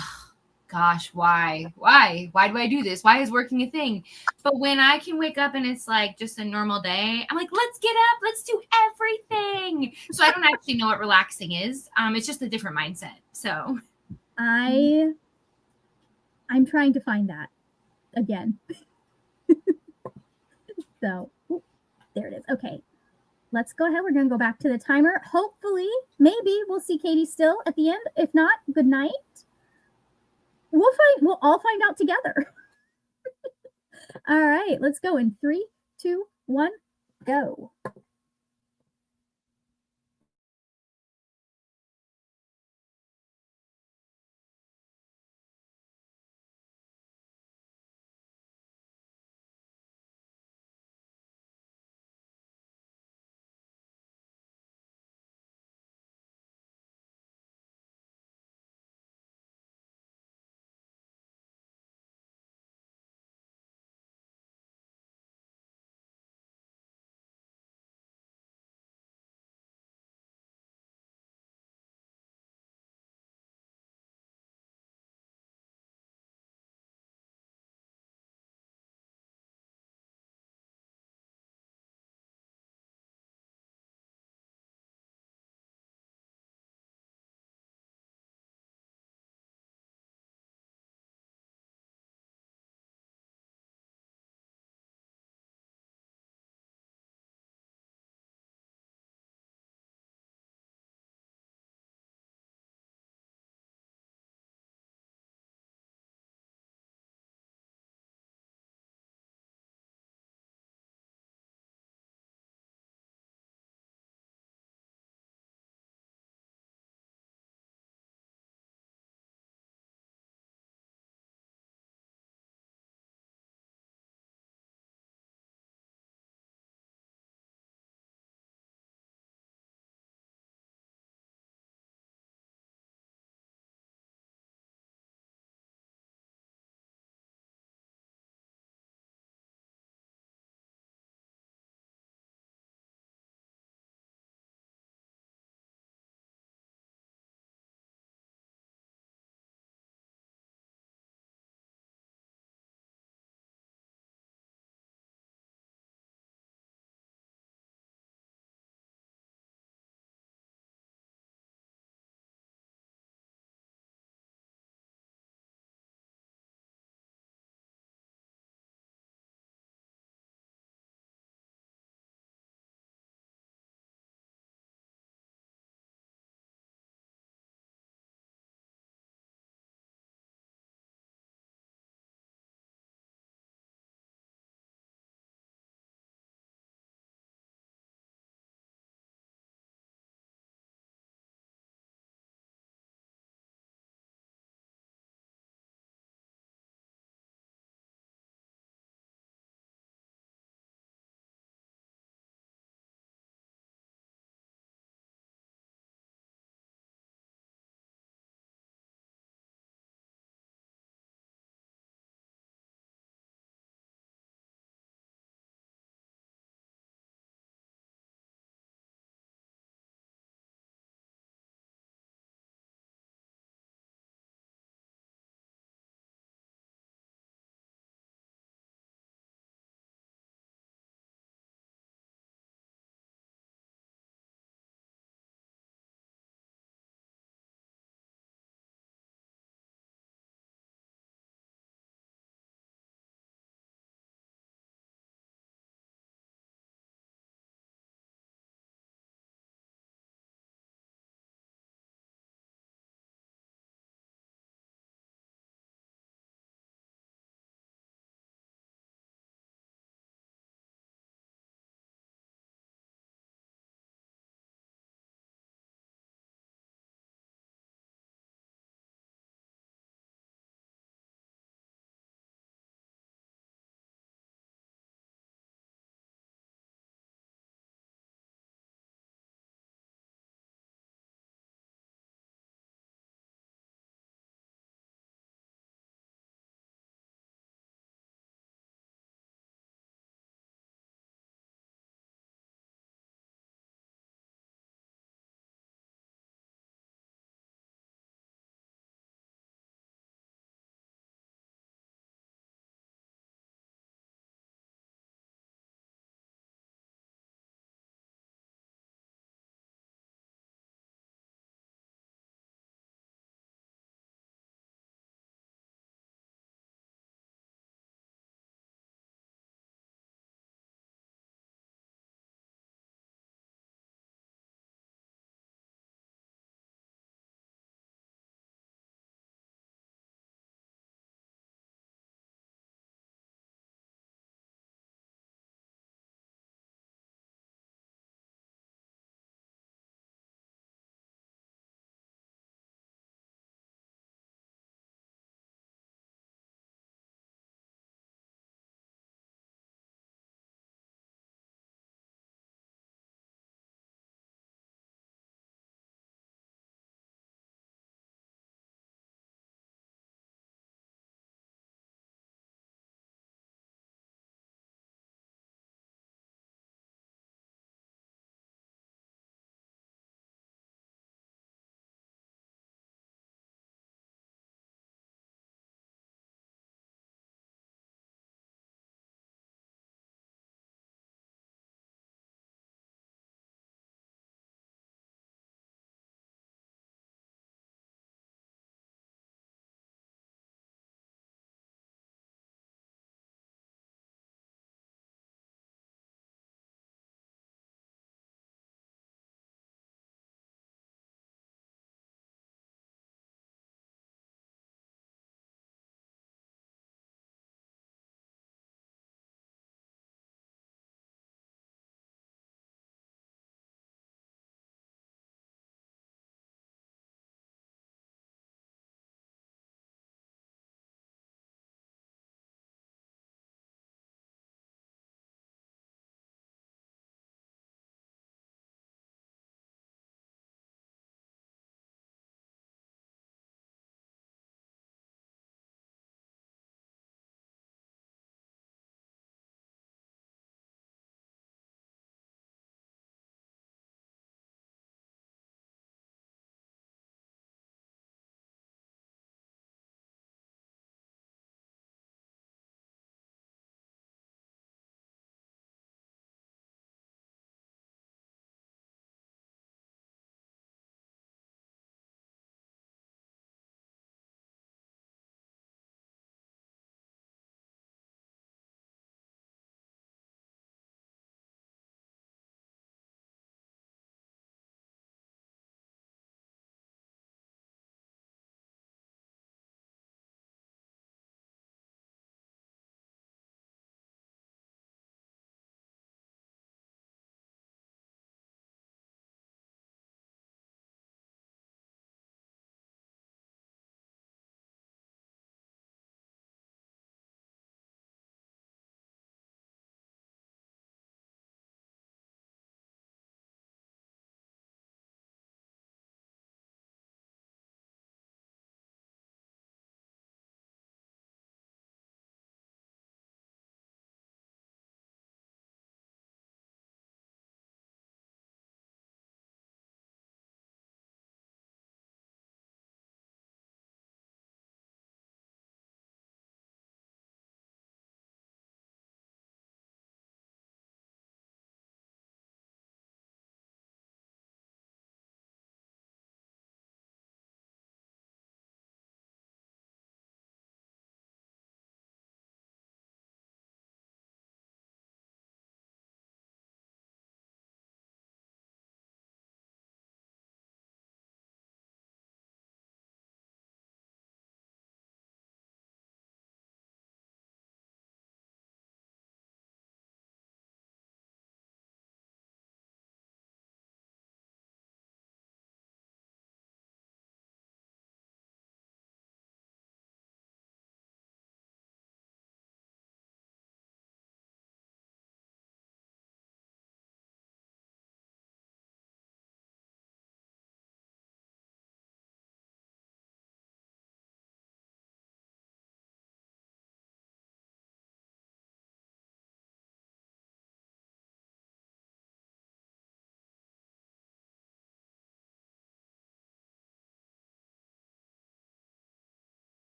Gosh, why do I do this? Why is working a thing? But when I can wake up and it's like just a normal day, I'm like, let's get up, let's do everything. So I don't actually know what relaxing is. It's just a different mindset. So I'm trying to find that again. So there it is. Okay, let's go ahead. We're gonna go back to the timer. Hopefully, maybe we'll see Katie still at the end. If not, good night. We'll all find out together. All right, let's go in 3, 2, 1, go.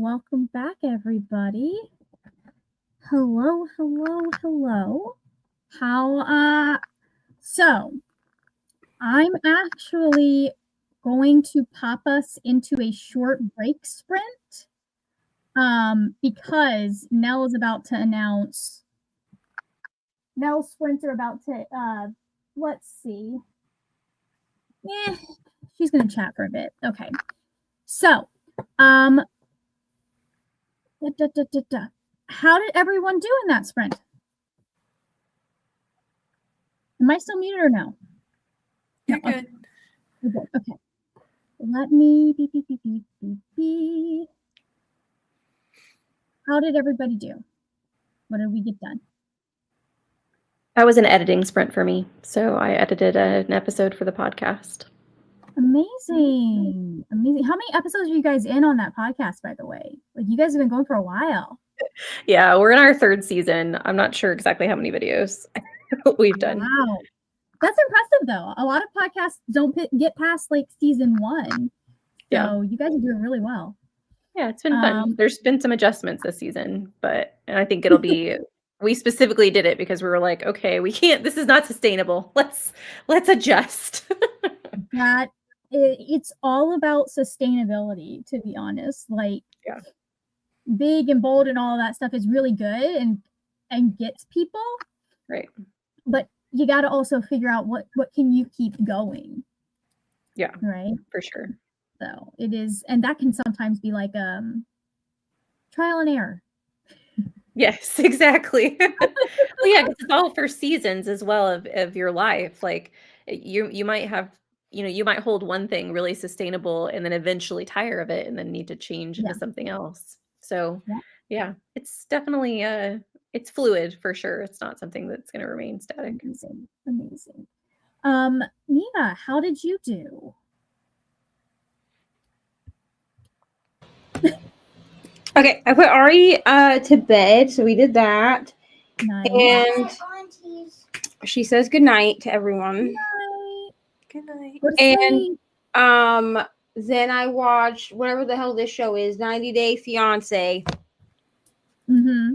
Welcome back, everybody. Hello. So I'm actually going to pop us into a short break sprint because Nell is about to announce. Nell's sprints are about to, let's see. Yeah, she's going to chat for a bit. Okay. So, how did everyone do in that sprint? Am I still muted or no? You're No, good. We're good. Okay. Let me How did everybody do? What did we get done? That was an editing sprint for me. So I edited an episode for the podcast. Amazing. How many episodes are you guys in on that podcast, by the way? Like, you guys have been going for a while. Yeah, we're in our 3rd season. I'm not sure exactly how many videos we've done. Wow. That's impressive, though. A lot of podcasts don't get past like season 1. So Yeah. you guys are doing really well. Yeah, it's been fun. There's been some adjustments this season, and I think it'll be, we specifically did it because we were like, okay, we can't, this is not sustainable. Let's adjust. It's all about sustainability, to be honest. Like, yeah, big and bold and all of that stuff is really good and gets people. Right. But you got to also figure out what can you keep going. Yeah. Right. For sure. So it is, and that can sometimes be like trial and error. Yes, exactly. Well, yeah, because it's all for seasons as well of your life. Like you might have, you might hold one thing really sustainable and then eventually tire of it and then need to change into something else. So yeah, it's definitely it's fluid for sure. It's not something that's going to remain static. Amazing. Nina, how did you do? Okay, I put Ari to bed, so we did that. Nice. And she says goodnight to everyone. Good night. And then I watched whatever the hell this show is, 90 Day Fiance. Mm-hmm.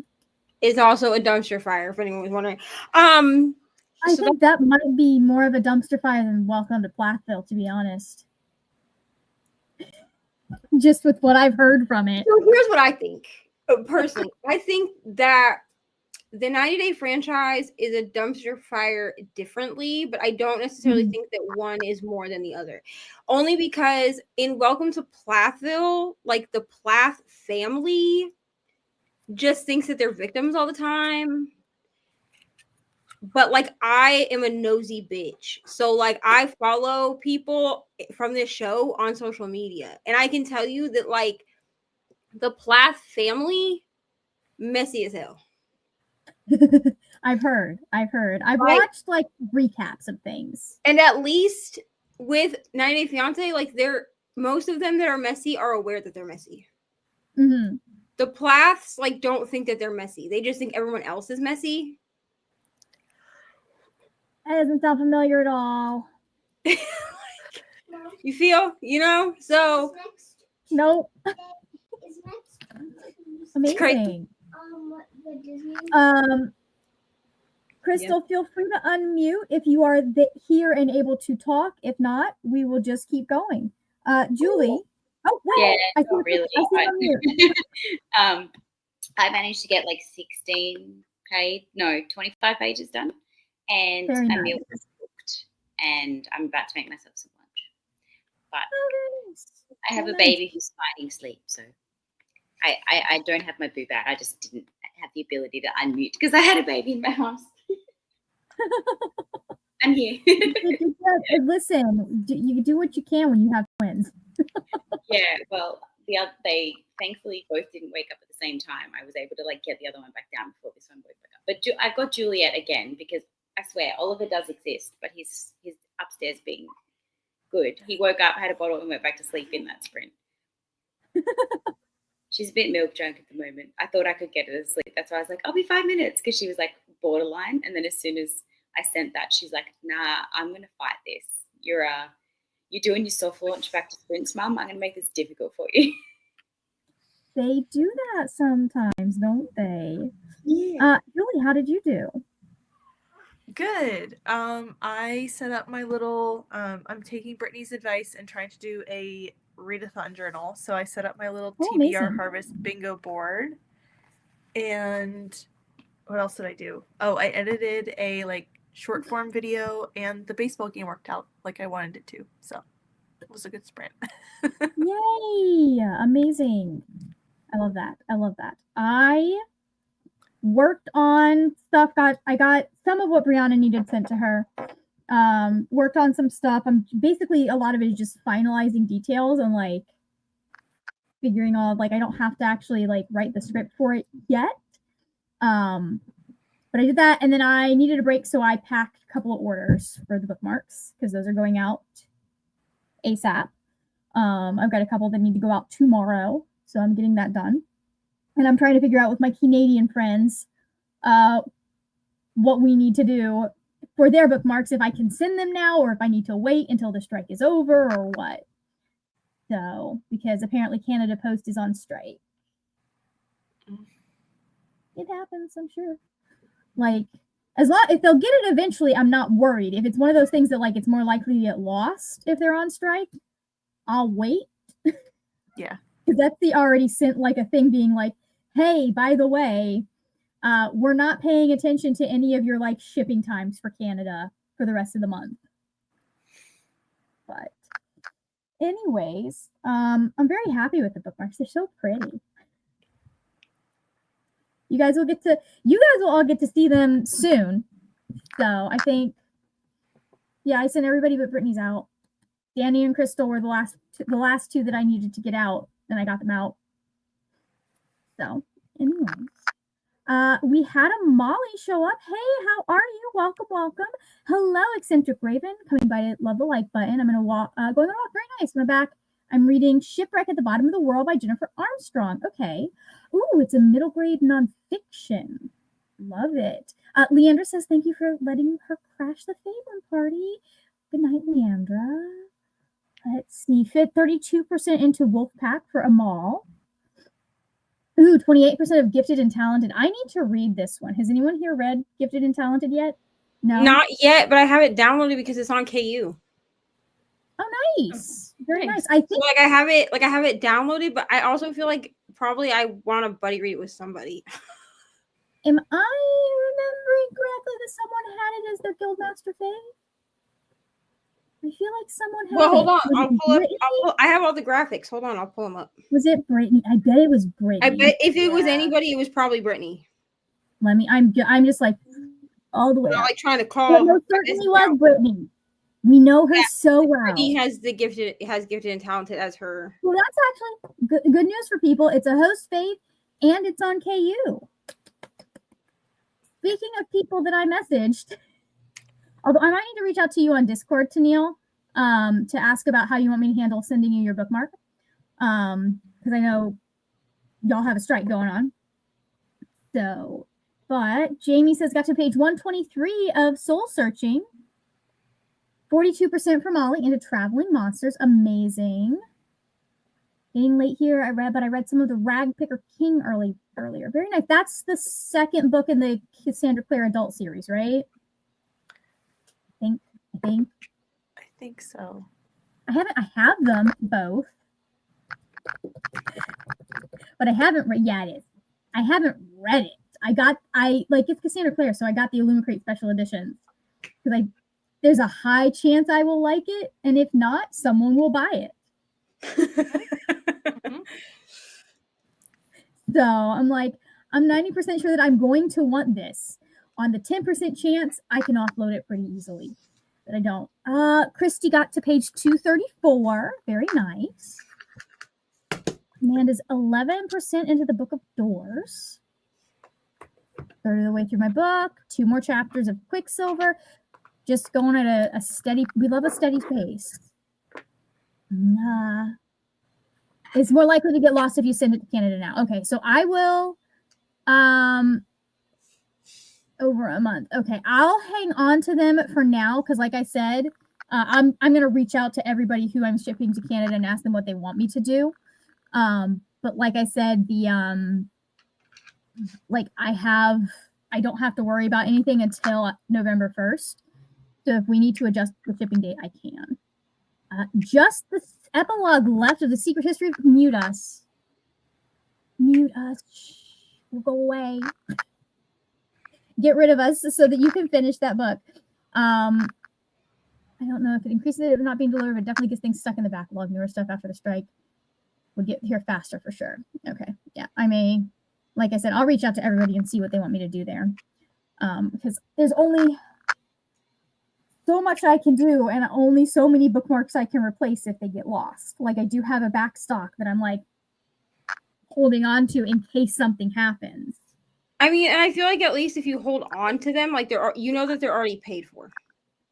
Is also a dumpster fire, if anyone was wondering. I think that might be more of a dumpster fire than Welcome to Plathville, to be honest. Just with what I've heard from it. So here's what I think. Personally, I think that the 90 Day franchise is a dumpster fire differently, but I don't necessarily think that one is more than the other. Only because in Welcome to Plathville, like the Plath family just thinks that they're victims all the time. But like, I am a nosy bitch. So like, I follow people from this show on social media. And I can tell you that like the Plath family, messy as hell. I've heard. I've watched like recaps of things. And at least with 90 Day Fiance, like most of them that are messy are aware that they're messy. Mm-hmm. The Plaths like don't think that they're messy. They just think everyone else is messy. That doesn't sound familiar at all. You feel, so nope. Amazing. Crystal, feel free to unmute if you are here and able to talk. If not, we will just keep going. Julie. Oh, wait. Yeah, really. I managed to get like 25 pages done. And a meal was cooked, and I'm about to make myself some lunch. But I have a baby who's fighting sleep, so I don't have my boob out. I just didn't have the ability to unmute because I had a baby in my house. I'm here. Listen, you do what you can when you have twins. Yeah, well, they thankfully both didn't wake up at the same time. I was able to like get the other one back down before this one woke up. But I got Juliet again because I swear Oliver does exist, but he's upstairs being good. He woke up, had a bottle, and went back to sleep in that sprint. She's a bit milk junk at the moment. I thought I could get her to sleep. That's why I was like, I'll be 5 minutes, because she was like borderline. And then as soon as I sent that, she's like, nah, I'm going to fight this. You're doing your soft launch back to sprints, Mum. I'm going to make this difficult for you. They do that sometimes, don't they? Yeah. Julie, how did you do? Good. I set up my little, I'm taking Brittany's advice and trying to do a readathon journal. So I set up my little Oh, TBR amazing. Harvest bingo board. And what else did I do? Oh, I edited a like short form video, and the baseball game worked out like I wanted it to. So it was a good sprint. Yay! Amazing. I love that. I love that. I worked on stuff. I got some of what Brianna needed sent to her. Worked on some stuff. I'm basically, a lot of it is just finalizing details and like figuring out, like, I don't have to actually like write the script for it yet. But I did that, and then I needed a break, so I packed a couple of orders for the bookmarks because those are going out ASAP. I've got a couple that need to go out tomorrow, so I'm getting that done. And I'm trying to figure out with my Canadian friends what we need to do for their bookmarks, if I can send them now or if I need to wait until the strike is over or what. So, because apparently Canada Post is on strike. It happens, I'm sure. Like, if they'll get it eventually, I'm not worried. If it's one of those things that like it's more likely to get lost if they're on strike, I'll wait. Yeah. Because that's the already sent like a thing being like, hey, by the way, we're not paying attention to any of your like shipping times for Canada for the rest of the month. But anyways, I'm very happy with the bookmarks. They're so pretty. You guys will all get to see them soon. So I think, yeah, I sent everybody but Brittany's out. Danny and Crystal were the last two that I needed to get out, and I got them out. So, anyways, we had a Molly show up. Hey, how are you? Welcome, welcome. Hello, Eccentric Raven. Coming by to love the like button. I'm gonna walk. Going to walk. Very nice. I'm back. I'm reading Shipwreck at the Bottom of the World by Jennifer Armstrong. Okay. Ooh, it's a middle grade nonfiction. Love it. Leandra says, thank you for letting her crash the FABLEN party. Good night, Leandra. Let's see. Fit 32% into Wolfpack for Amal. Ooh, 28% of Gifted and Talented. I need to read this one. Has anyone here read Gifted and Talented yet? No? Not yet, but I have it downloaded because it's on KU. Oh, nice. Very nice. I think so, I have it downloaded, but I also feel like probably I want to buddy read it with somebody. Am I remembering correctly that someone had it as their Guildmaster fave? I feel like someone had hold it. on. I'll pull up. I have all the graphics. Hold on. I'll pull them up. Was it Brittany? I bet it was Brittany. I bet if it was anybody, it was probably Brittany. I'm just like all the way. I'm not like trying to call. But most certainly was Brittany. We know her so well. Brittany has Gifted and Talented as her. Well, that's actually good news for people. It's a host fave, and it's on KU. Speaking of people that I messaged, although I might need to reach out to you on Discord, Tennille, to ask about how you want me to handle sending you your bookmark. Because I know y'all have a strike going on. So, but Jamie says, got to page 123 of Soul Searching. 42% for Molly into Traveling Monsters. Amazing. Getting late here. I read some of the Ragpicker King earlier. Very nice. That's the second book in the Cassandra Clare adult series, right? I think so. I have them both. But I haven't read, yeah, it is. I haven't read it. It's Cassandra Clare, so I got the Illumicrate special editions. Because there's a high chance I will like it, and if not, someone will buy it. So I'm like, I'm 90% sure that I'm going to want this. On the 10% chance, I can offload it pretty easily. But I don't. Christy got to page 234. Very nice. Amanda's 11% into the Book of Doors. Third of the way through my book. 2 more chapters of Quicksilver. Just going at a steady, we love a steady pace. It's more likely to get lost if you send it to Canada now. Okay, so I will, over a month. Okay, I'll hang on to them for now because, like I said, I'm gonna reach out to everybody who I'm shipping to Canada and ask them what they want me to do. but like I said, the like I don't have to worry about anything until November 1st. So if we need to adjust the shipping date, I can. Just the epilogue left of The Secret History of Mute Us. Mute us. We'll go away. Get rid of us so that you can finish that book. I don't know if it increases it or not being delivered, but definitely gets things stuck in the backlog. Newer stuff after the strike would get here faster for sure. Okay. Yeah. I may, like I said, I'll reach out to everybody and see what they want me to do there. Because there's only so much I can do and only so many bookmarks I can replace if they get lost. Like I do have a back stock that I'm like holding on to in case something happens. I mean, and I feel like at least if you hold on to them, like you know that they're already paid for.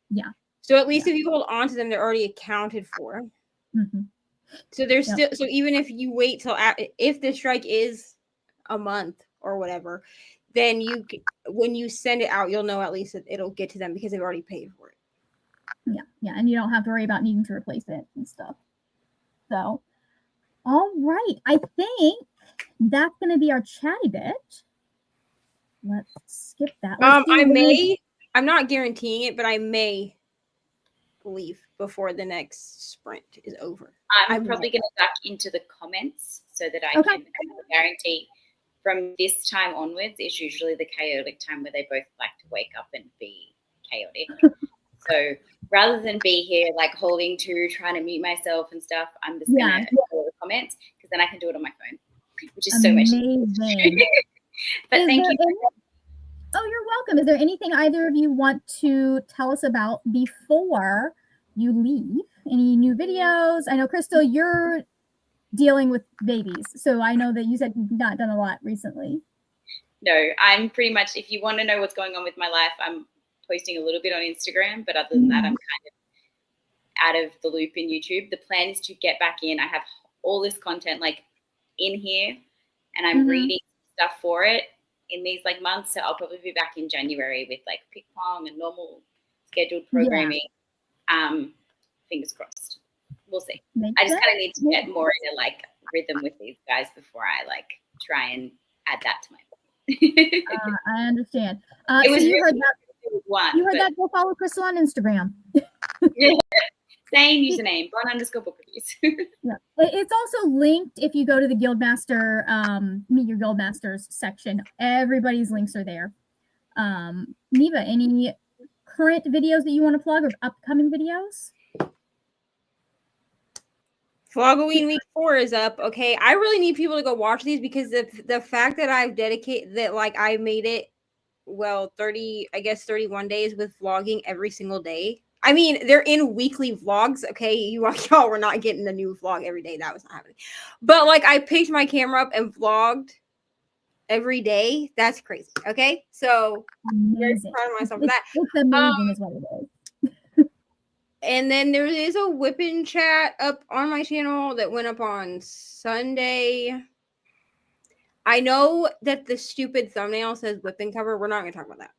Yeah. So at least if you hold on to them, they're already accounted for. Mm-hmm. So there's still, so even if you wait till if the strike is a month or whatever, then when you send it out, you'll know at least that it'll get to them because they've already paid for it. Yeah, yeah, and you don't have to worry about needing to replace it and stuff. So, all right, I think that's going to be our chatty bit. Let's skip that. I'm not guaranteeing it, but I may leave before the next sprint is over. I'm probably going to duck into the comments so that I can guarantee from this time onwards is usually the chaotic time where they both like to wake up and be chaotic. So rather than be here like holding to trying to mute myself and stuff, I'm just going to go the comments because then I can do it on my phone, which is so much easier. But thank you. Oh, you're welcome. Is there anything either of you want to tell us about before you leave? Any new videos? I know, Crystal, you're dealing with babies. So I know that you said you've not done a lot recently. No, I'm pretty much, if you want to know what's going on with my life, I'm posting a little bit on Instagram. But other than that, I'm kind of out of the loop in YouTube. The plan is to get back in. I have all this content like in here and I'm reading stuff for it in these like months. So I'll probably be back in January with like pick pong and normal scheduled programming. Fingers crossed. We'll see. I just kind of need to get more in a like rhythm with these guys before I like try and add that to my book. I understand. It was you heard that. You heard that? Go follow Crystal on Instagram. Same username, _book reviews. Yeah. It's also linked if you go to the Guildmaster, Meet Your Guildmasters section. Everybody's links are there. Neva, any current videos that you want to plug or upcoming videos? Vlogoween week 4 is up. Okay, I really need people to go watch these because the fact that I've dedicated that, like, I made it 31 days with vlogging every single day. I mean, they're in weekly vlogs. Okay, y'all were not getting a new vlog every day. That was not happening. But like, I picked my camera up and vlogged every day. That's crazy. Okay, so I'm very proud of myself for that. It's amazing, is what it is. And then there is a whipping chat up on my channel that went up on Sunday. I know that the stupid thumbnail says whipping cover. We're not going to talk about that.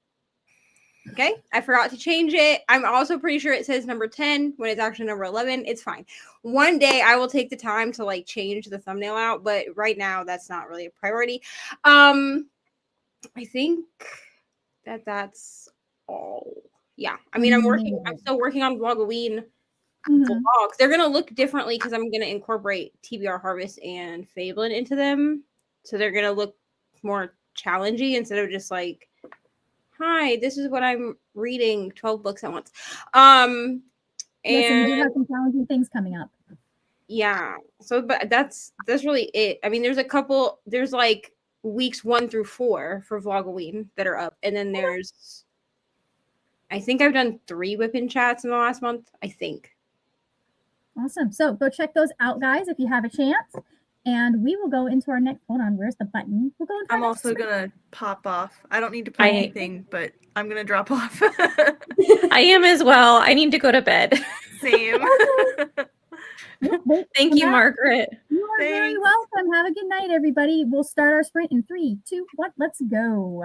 Okay? I forgot to change it. I'm also pretty sure it says number 10 when it's actually number 11. It's fine. One day I will take the time to like change the thumbnail out, but right now that's not really a priority. I think that's all. Yeah, I mean, I'm still working on Vlogoween vlogs. They're gonna look differently because I'm gonna incorporate TBR Harvest and FABLEN into them, so they're gonna look more challenging instead of just like, "Hi, this is what I'm reading 12 books at once." And we do have some challenging things coming up. Yeah, so but that's really it. I mean, there's like weeks 1 through 4 for Vlogoween that are up, and then there's. I think I've done 3 whipping chats in the last month, I think. Awesome. So go check those out, guys, if you have a chance. And we will go into our next. Hold on, where's the button? We'll go into I'm also going to pop off. I don't need to play anything, but I'm going to drop off. I am as well. I need to go to bed. Same. Thank you, Margaret. You are very welcome. Have a good night, everybody. We'll start our sprint in 3, 2, 1. Let's go.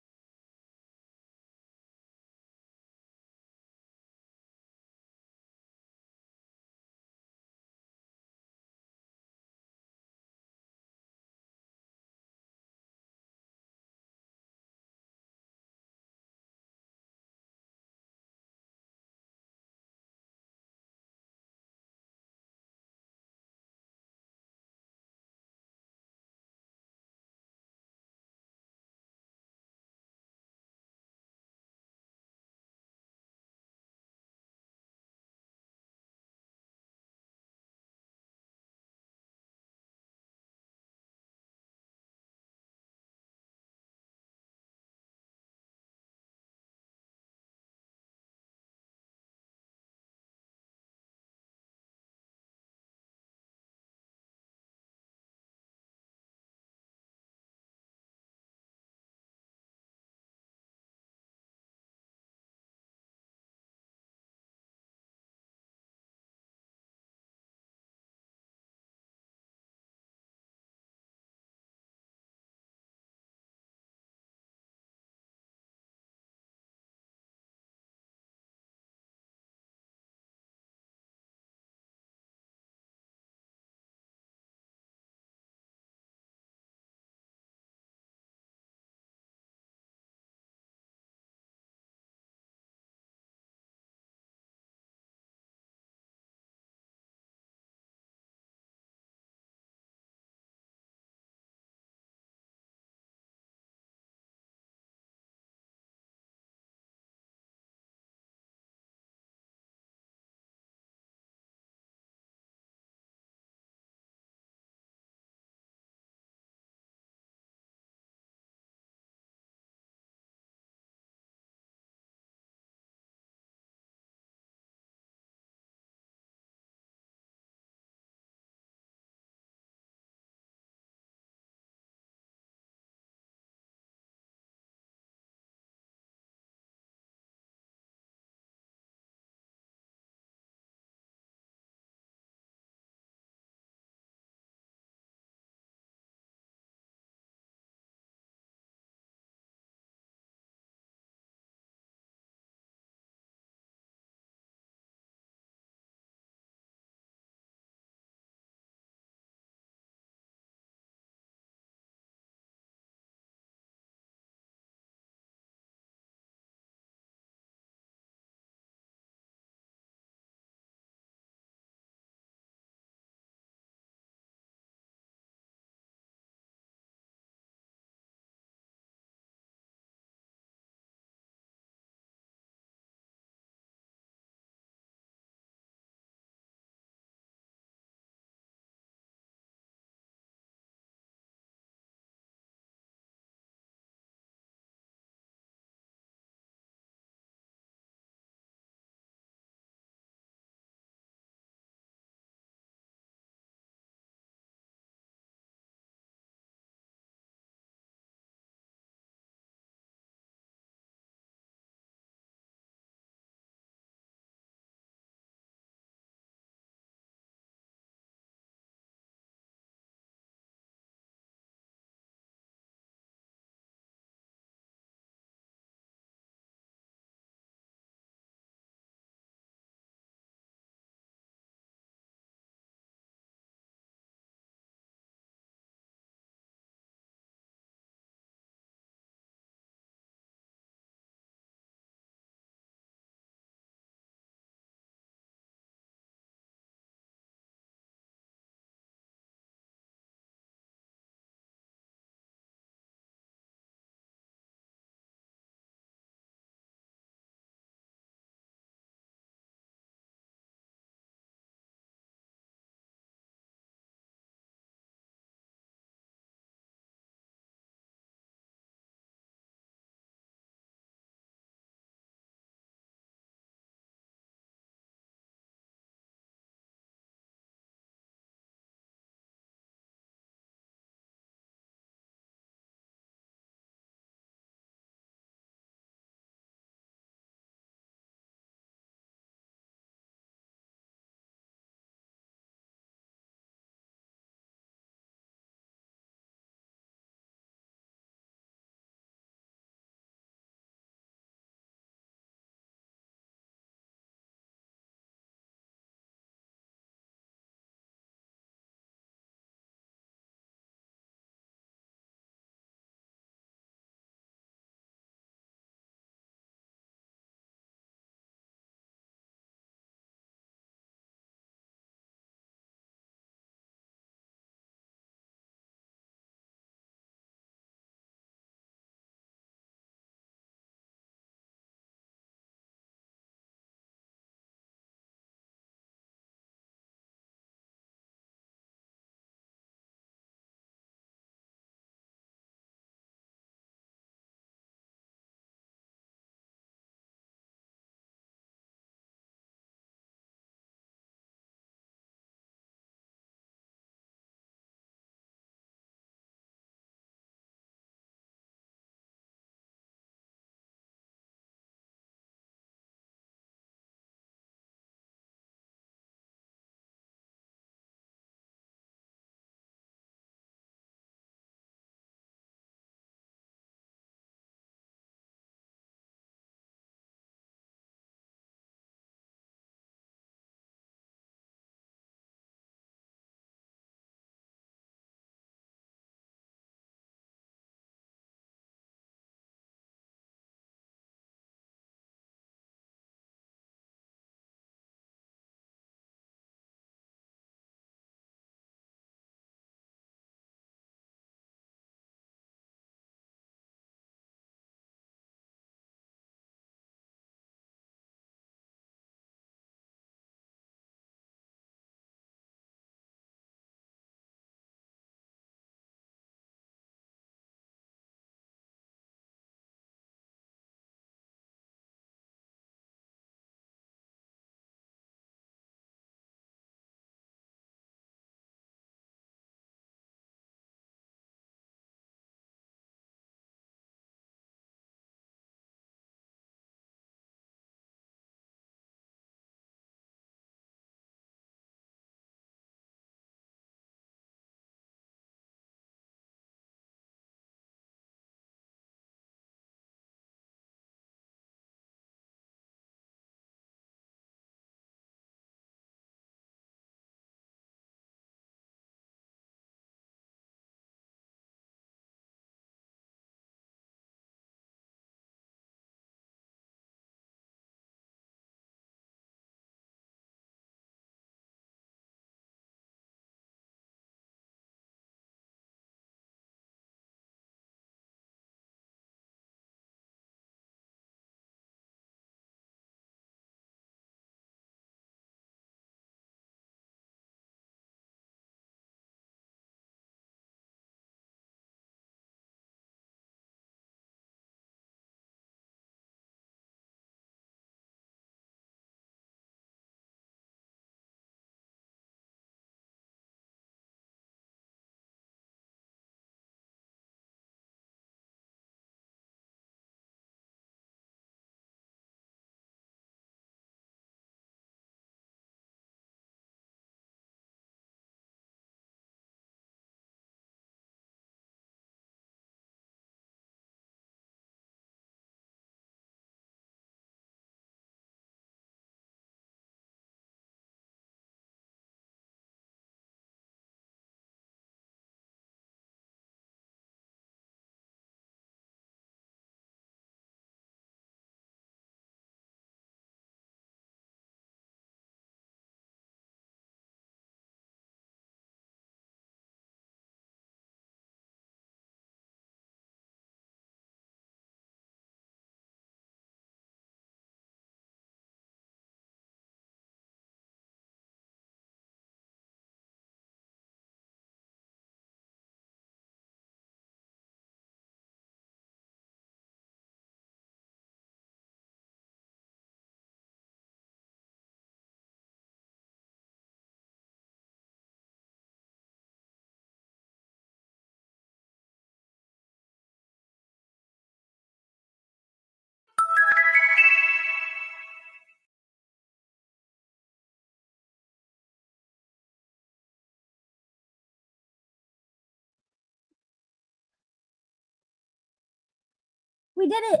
We did it.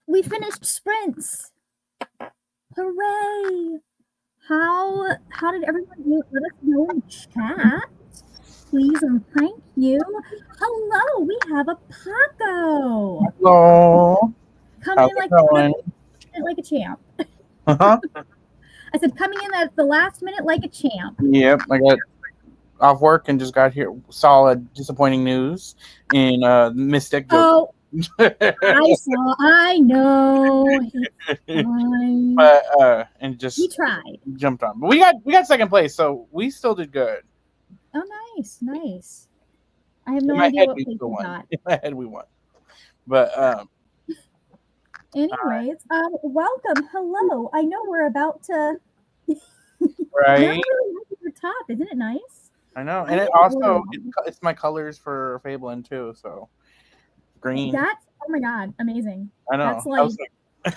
We finished sprints. Hooray! How did everyone do? Let us know in chat, please, and thank you. Hello, we have a Paco. Hello. Coming in going? like a champ. Uh-huh. I said coming in at the last minute like a champ. Yep, I got off work and just got here. Solid disappointing news in Mystic. Oh, I know. Fine. But and just He tried. jumped on. But we got second place, so we still did good. Oh, nice. I have no In my idea head, what we place still we won. got. In my head, we won. But Anyways, welcome. Hello. I know we're about to. right. You're really nice at your top, isn't it nice? I know, and it also it's my colors for FABLEN too. So green. That's oh my god, amazing. I know. That's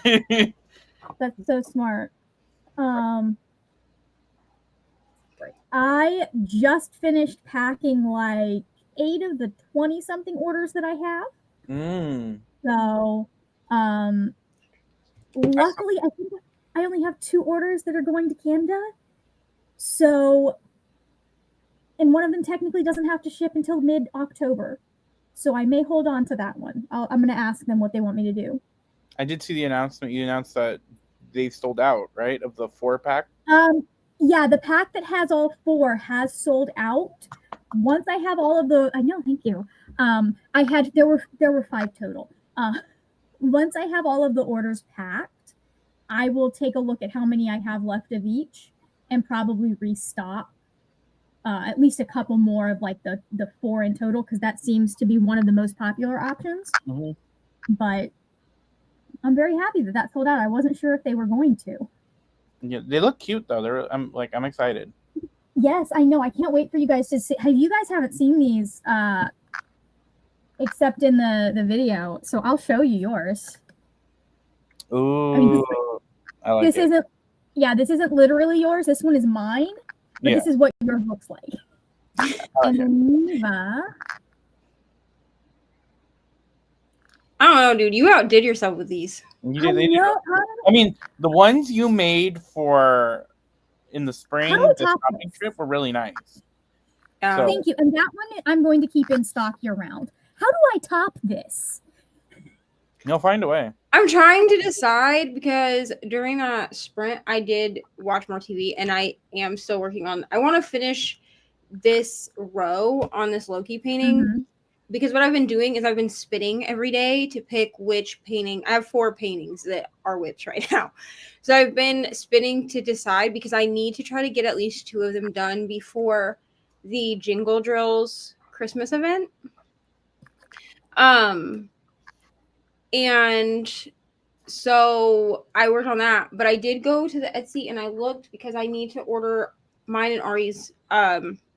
like that's so smart. I just finished packing like 8 of the 20 something orders that I have. So, luckily I think I only have 2 orders that are going to Canada. So, and one of them technically doesn't have to ship until mid-October. So I may hold on to that one. I'm going to ask them what they want me to do. I did see the announcement. You announced that they sold out, right, of the 4-pack? Yeah, the pack that has all 4 has sold out. Once I have all of the, I know, thank you. There were 5 total. Once I have all of the orders packed, I will take a look at how many I have left of each and probably restock at least a couple more of like the 4 in total, because that seems to be one of the most popular options. Mm-hmm. But I'm very happy that sold out. I wasn't sure if they were going to. Yeah, they look cute though. I'm excited. Yes, I know. I can't wait for you guys to see. You guys haven't seen these except in the video, so I'll show you yours. Ooh, I like this it. This isn't literally yours. This one is mine, but this is what yours looks like. And then Neva. I don't know, dude. You outdid yourself with these. You did. I mean, the ones you made in the spring, the shopping trip, were really nice. Thank you. And that one I'm going to keep in stock year round. How do I top this? You'll find a way. I'm trying to decide because during that sprint, I did watch more TV, and I am still working on. I want to finish this row on this Loki painting. Mm-hmm. Because what I've been doing is I've been spinning every day to pick which painting. I have 4 paintings that are whips right now. So I've been spinning to decide because I need to try to get at least 2 of them done before the Jingle Drills Christmas event. And so I worked on that. But I did go to the Etsy and I looked because I need to order mine and Ari's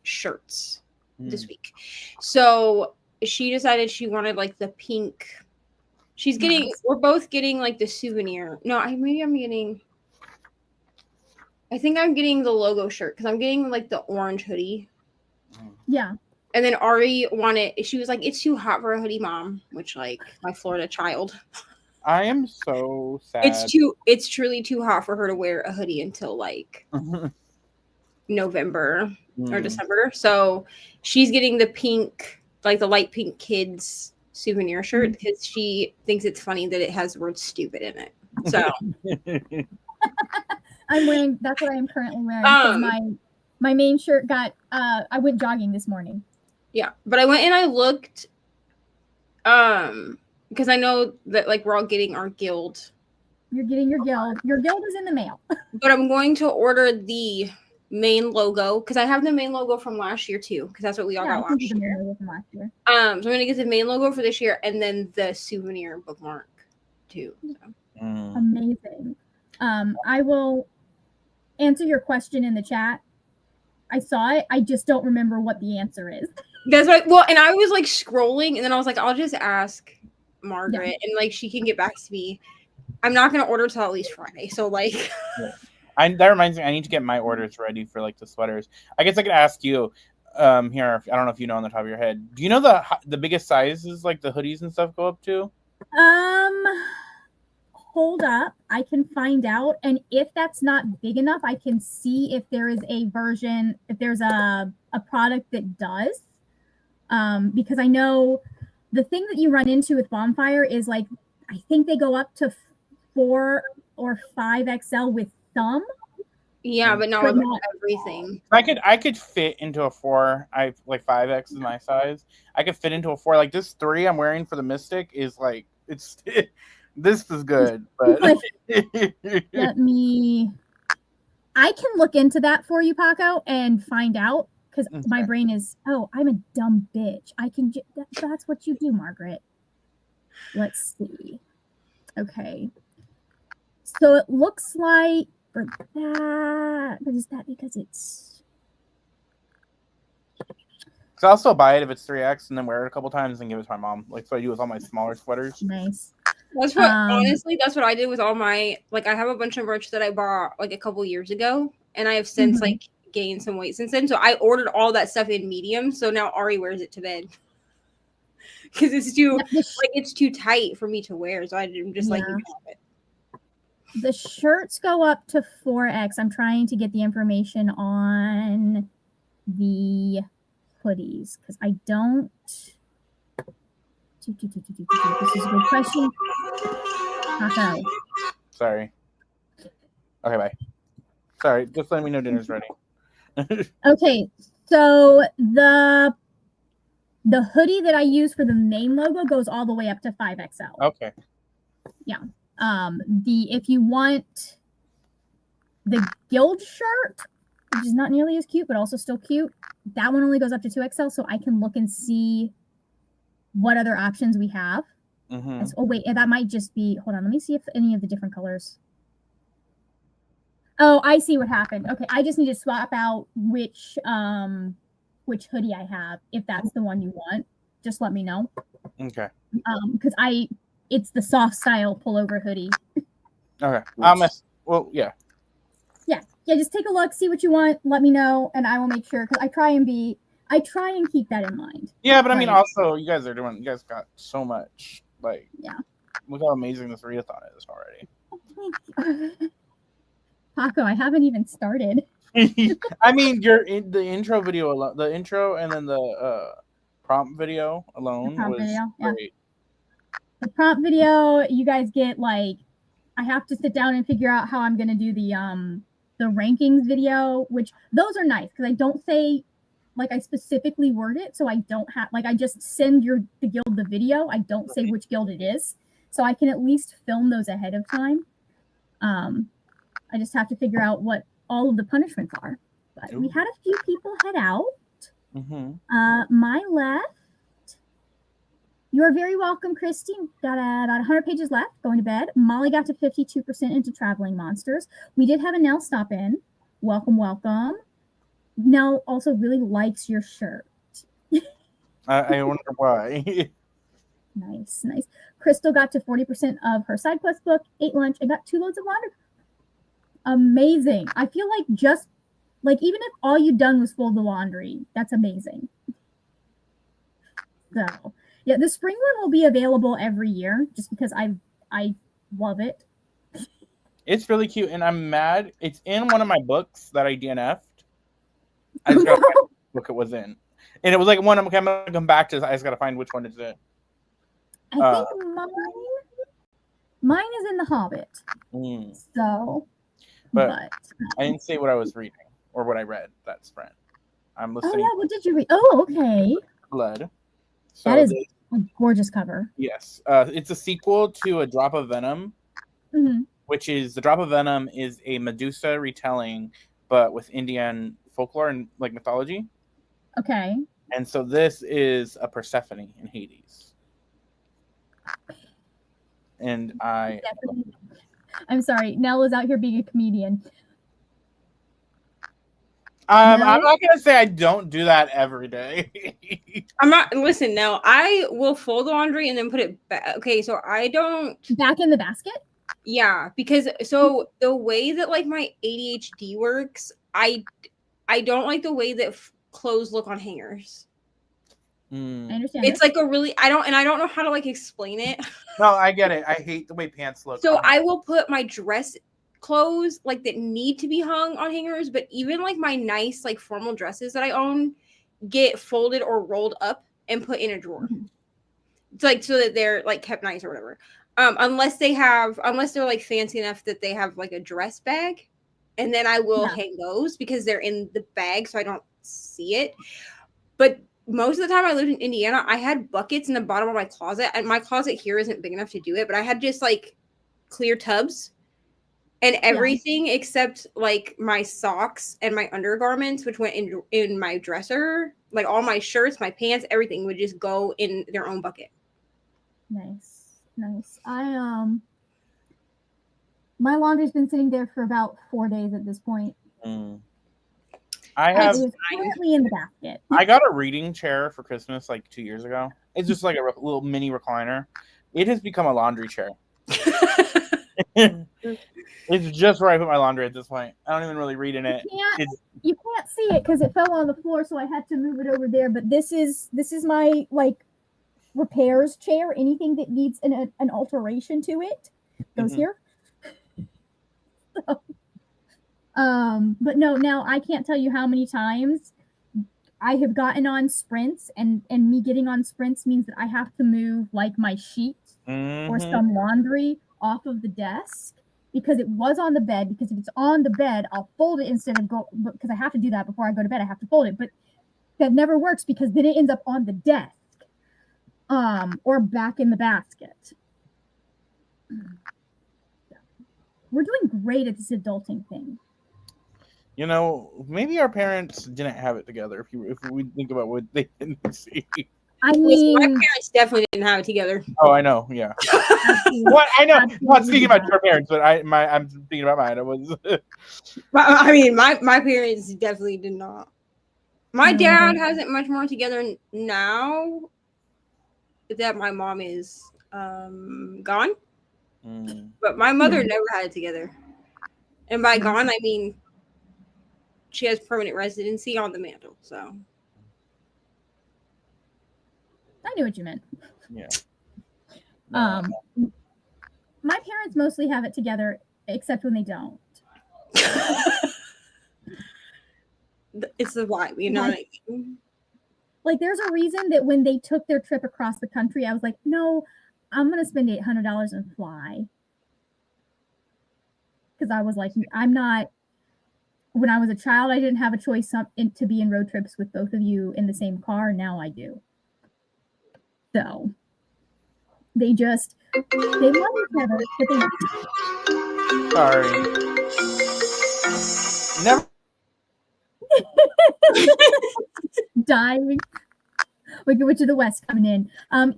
shirts this week. So she decided she wanted like the pink. She's getting, we're both getting like the souvenir. No, I think I'm getting the logo shirt because I'm getting like the orange hoodie. Yeah. And then Ari she was like, it's too hot for a hoodie, Mom, which like my Florida child. I am so sad. It's truly too hot for her to wear a hoodie until like November or December. So she's getting the pink, like the light pink kids souvenir shirt because she thinks it's funny that it has the word stupid in it. So that's what I am currently wearing because my main shirt got I went jogging this morning. Yeah, but I went and I looked because I know that like we're all getting our guild. You're getting your guild. Your guild is in the mail. But I'm going to order the main logo because I have the main logo from last year too because that's what we all got last year. So I'm gonna get the main logo for this year and then the souvenir bookmark too. So. Amazing. I will answer your question in the chat. I saw it. I just don't remember what the answer is. That's right. Well, and I was like scrolling and then I was like, I'll just ask Margaret and like she can get back to me. I'm not gonna order till at least Friday. So like. That reminds me, I need to get my orders ready for like the sweaters. I guess I could ask you here. I don't know if you know on the top of your head. Do you know the biggest sizes like the hoodies and stuff go up to? Hold up, I can find out, and if that's not big enough, I can see if there is a version, if there's a product that does. Because I know the thing that you run into with Bonfire is like, I think they go up to 4 or 5 XL with some. Yeah, but not But with not- everything. I could fit into a 4. I like 5X is my size. I could fit into a 4. Like this 3 I'm wearing for the Mystic is like it's this is good, but Let me. I can look into that for you, Paco, and find out because my brain is. Oh, I'm a dumb bitch. I can. That's what you do, Margaret. Let's see. Okay. So it looks like for that. But is that because it's? So I'll still buy it if it's 3X and then wear it a couple times and give it to my mom. Like so I do with all my smaller sweaters. Nice. That's what honestly, that's what I did with all my I have a bunch of merch that I bought like a couple years ago, and I have since like gained some weight since then. So I ordered all that stuff in medium. So now Ari wears it to bed because it's too it's too tight for me to wear. So I'm just like, you can have it. The shirts go up to 4X. I'm trying to get the information on the hoodies because I don't. This is a good question. Okay. Sorry. Okay, bye. Sorry, just let me know dinner's ready. Okay, so the hoodie that I use for the main logo goes all the way up to 5XL. Okay. Yeah. If you want the guild shirt, which is not nearly as cute, but also still cute, that one only goes up to 2XL, so I can look and see what other options we have. Oh wait, that might just be. Hold on, let me see if any of the different colors. Oh, I see what happened. Okay, I just need to swap out which hoodie I have. If that's the one you want, just let me know. Okay. Because it's the soft style pullover hoodie. Okay. Well, yeah. Yeah. Just take a look, see what you want, let me know, and I will make sure. Because I try and keep that in mind. Yeah, but I mean, also, you guys got so much. Like, yeah. Look how amazing this readathon is already. Paco, I haven't even started. I mean, the intro video alone, the intro and then the prompt video alone was great. The prompt video, you guys get I have to sit down and figure out how I'm gonna do the rankings video, which those are nice because I don't say I specifically word it, so I don't have I just send the guild the video. I don't say which guild it is, so I can at least film those ahead of time. I just have to figure out what all of the punishments are. But we had a few people head out. My left. You're very welcome, Christy. Got about 100 pages left. Going to bed. Molly got to 52% into Traveling Monsters. We did have a Nell stop in. Welcome, welcome. Nell also really likes your shirt. I wonder why. Nice. Crystal got to 40% of her side quest book, ate lunch, and got 2 loads of laundry. Amazing. I feel like just even if all you'd done was fold the laundry, that's amazing. So yeah, the spring one will be available every year just because I love it. It's really cute, and I'm mad. It's in one of my books that I DNF'd. I just gotta find which book it was in. And it was one I'm gonna come back to. I just gotta find which one it's in. I think mine is in The Hobbit. So but I didn't say what I was reading or what I read that sprint. I'm listening. Oh yeah, what did you read? Oh, okay. Blood. So that is a gorgeous cover. Yes. It's a sequel to A Drop of Venom, which is The Drop of Venom is a Medusa retelling, but with Indian folklore and mythology. Okay. And so this is a Persephone in Hades. And I'm sorry, Nell is out here being a comedian. I'm not gonna say I don't do that every day. I'm not. Listen, Nell, I will fold the laundry and then put it back. Okay, so I don't back in the basket. Yeah, because so the way that my ADHD works, I don't like the way that clothes look on hangers. I understand. It's like a really I don't know how to like explain it. No, I get it. I hate the way pants look. So I will put my dress clothes like that need to be hung on hangers, but even like my nice like formal dresses that I own get folded or rolled up and put in a drawer. It's like so that they're like kept nice or whatever. Unless they're like fancy enough that they have like a dress bag, and then I will hang those because they're in the bag so I don't see it. But most of the time I lived in Indiana, I had buckets in the bottom of my closet, and my closet here isn't big enough to do it, but I had just like clear tubs and everything except like my socks and my undergarments, which went in my dresser, like all my shirts, my pants, everything would just go in their own bucket. Nice. My laundry's been sitting there for about 4 days at this point. I have currently in the basket. I got a reading chair for Christmas like 2 years ago. It's just like a little mini recliner. It has become a laundry chair. It's just where I put my laundry at this point. I don't even really read in it. You can't see it because it fell on the floor, so I had to move it over there. But this is my like repairs chair. Anything that needs an alteration to it goes here. So, but no, now I can't tell you how many times I have gotten on sprints, and me getting on sprints means that I have to move like my sheets or some laundry off of the desk because it was on the bed. Because if it's on the bed, I'll fold it instead of because I have to do that before I go to bed. I have to fold it, but that never works because then it ends up on the desk, or back in the basket. We're doing great at this adulting thing. You know, maybe our parents didn't have it together. If we think about what they didn't see. I mean, my parents definitely didn't have it together. Oh, I know. Yeah. What I know. I'm not speaking about your parents, but I'm thinking about mine. I mean, my parents definitely did not. My dad has it much more together now that my mom is gone. But my mother never had it together. And by gone, I mean she has permanent residency on the mantle. So I knew what you meant. Yeah. My parents mostly have it together, except when they don't. It's the vibe, you know. Like there's a reason that when they took their trip across the country, I was like, no, I'm gonna spend $800 and fly. Because I was like, I'm not. When I was a child, I didn't have a choice to be in road trips with both of you in the same car. Now I do. So they love each other, but they. Sorry. Never. Dying. Witch of the West coming in.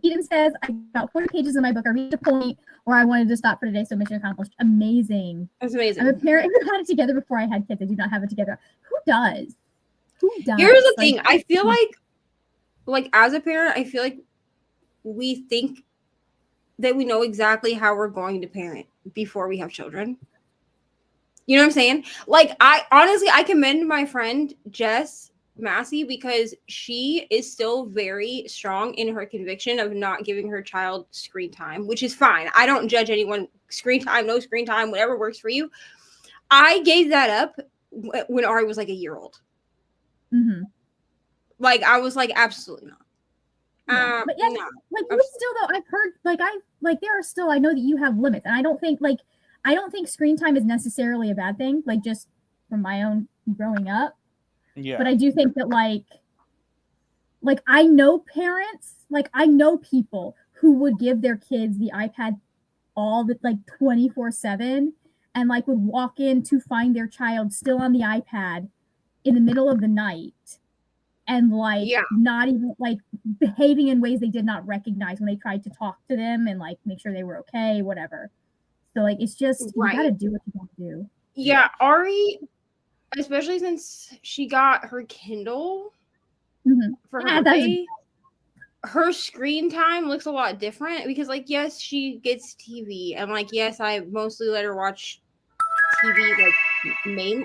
Eden says, I got 40 pages in my book. I reached a point where I wanted to stop for today, so mission accomplished. Amazing. That's amazing. I'm a parent who had it together before I had kids. I do not have it together. Who does? Here's the thing. I feel like as a parent, I feel like we think that we know exactly how we're going to parent before we have children. You know what I'm saying? Like, I commend my friend Jess Massey because she is still very strong in her conviction of not giving her child screen time, which is fine. I don't judge anyone. Screen time, no screen time, whatever works for you. I gave that up when Ari was like a year old. Like, I was like, absolutely not. But yeah, no, like you still though, I've heard there are still, I know that you have limits, and I don't think screen time is necessarily a bad thing, like just from my own growing up. Yeah. But I do think that like I know parents, like I know people who would give their kids the iPad all the 24/7 and like would walk in to find their child still on the iPad in the middle of the night and not even like behaving in ways they did not recognize when they tried to talk to them and like make sure they were okay, whatever. So like it's just you gotta do what you gotta do. Yeah, Ari, especially since she got her Kindle for her birthday, her screen time looks a lot different because like yes, she gets TV and like yes, I mostly let her watch TV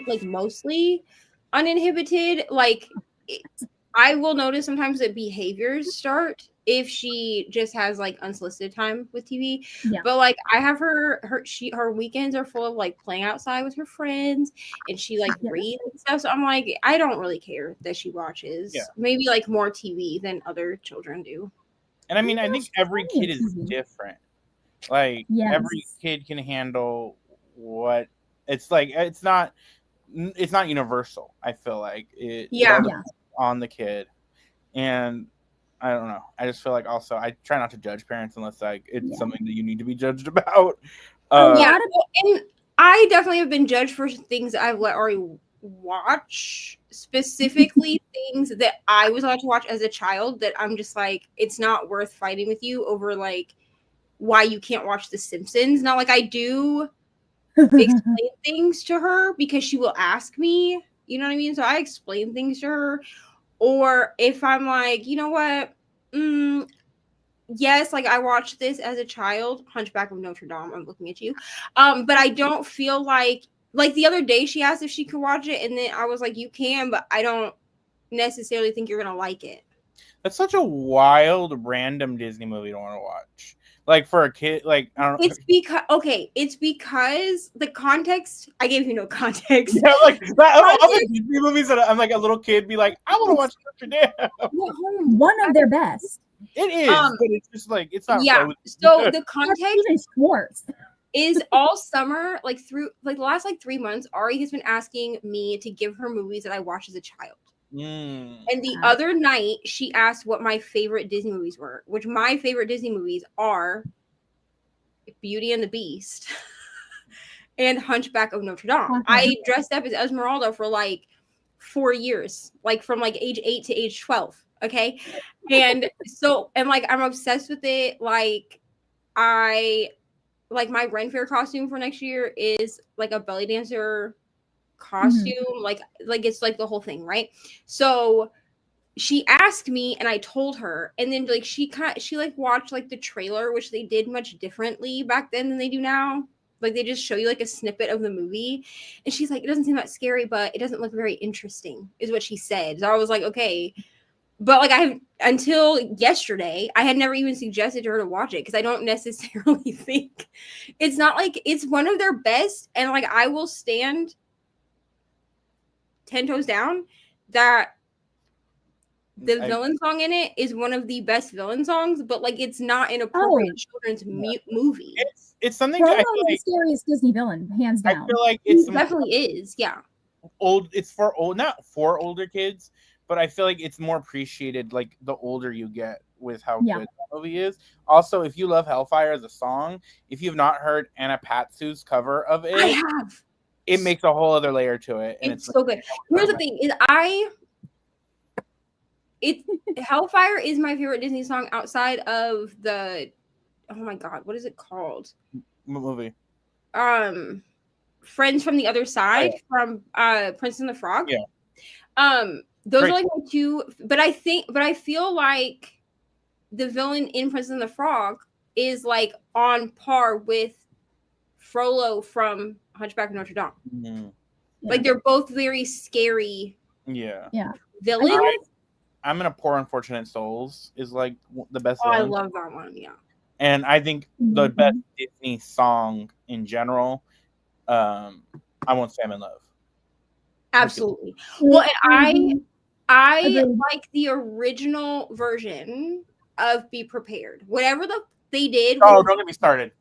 like mostly uninhibited. Like I will notice sometimes that behaviors start if she just has like unsolicited time with TV. Yeah. But like I have her weekends are full of like playing outside with her friends, and she like Yeah. reads and stuff. So I'm like, I don't really care that she watches. Yeah. Maybe like more TV than other children do. And I mean, I think every kid is TV. different. Like Yes. every kid can handle what it's like. It's not universal. I feel like it Yeah. depends on the kid, and I don't know. I just feel like also I try not to judge parents unless like it's something that you need to be judged about. Yeah, and I definitely have been judged for things I've let Ari watch, specifically things that I was allowed to watch as a child that I'm just like, it's not worth fighting with you over like why you can't watch The Simpsons. Not like I do explain things to her because she will ask me, you know what I mean? So I explain things to her. Or if I'm like, you know what? Yes, like I watched this as a child, Hunchback of Notre Dame. I'm looking at you. But I don't feel like the other day she asked if she could watch it, and then I was like, you can, but I don't necessarily think you're gonna like it. That's such a wild, random Disney movie to want to watch. Like for a kid, like I don't know. It's because the context. I gave you no context. Yeah, like other Disney movies that I'm like a little kid, be like, I want to watch Notre Dame. One of their best. It is, but it's just like it's not. Yeah. So the context even Schwartz is all summer, like through like the last like 3 months. Ari has been asking me to give her movies that I watched as a child. And the other night, she asked what my favorite Disney movies were, which my favorite Disney movies are Beauty and the Beast and Hunchback of Notre Dame. I dressed up as Esmeralda for like 4 years, like from like age 8 to age 12. Okay. And so, and like, I'm obsessed with it. Like my Ren Fair costume for next year is like a belly dancer costume, like it's like the whole thing, right? So she asked me and I told her, and then like she like watched like the trailer, which they did much differently back then than they do now. Like they just show you like a snippet of the movie, and she's like, it doesn't seem that scary, but it doesn't look very interesting, is what she said. So I was like, okay. But like until yesterday, I had never even suggested to her to watch it because I don't necessarily think it's not like it's one of their best, and like I will stand 10 toes down that the villain song in it is one of the best villain songs, but like it's not an appropriate children's movie. It's something that I feel like the scariest Disney villain, hands down. I feel like it definitely is, yeah. It's for not for older kids, but I feel like it's more appreciated like the older you get with how good that movie is. Also, if you love Hellfire as a song, if you've not heard Anna Patsu's cover of it, I have. It makes a whole other layer to it, and it's so good. Here's the thing: Hellfire is my favorite Disney song outside of the. Oh my god, what is it called? What movie? Friends from the Other Side from Prince and the Frog. Yeah. Those are like my two, but I feel like the villain in Prince and the Frog is like on par with Frollo from Hunchback of Notre Dame. Mm-hmm. Like they're both very scary. Yeah. Villains. I'm in a Poor Unfortunate Souls is like the best. Oh, I love that one. Yeah. And I think the best Disney song in general, I Won't Say I'm in Love. Absolutely. Well, and I like the original version of Be Prepared. Whatever they did. Oh, don't get me started.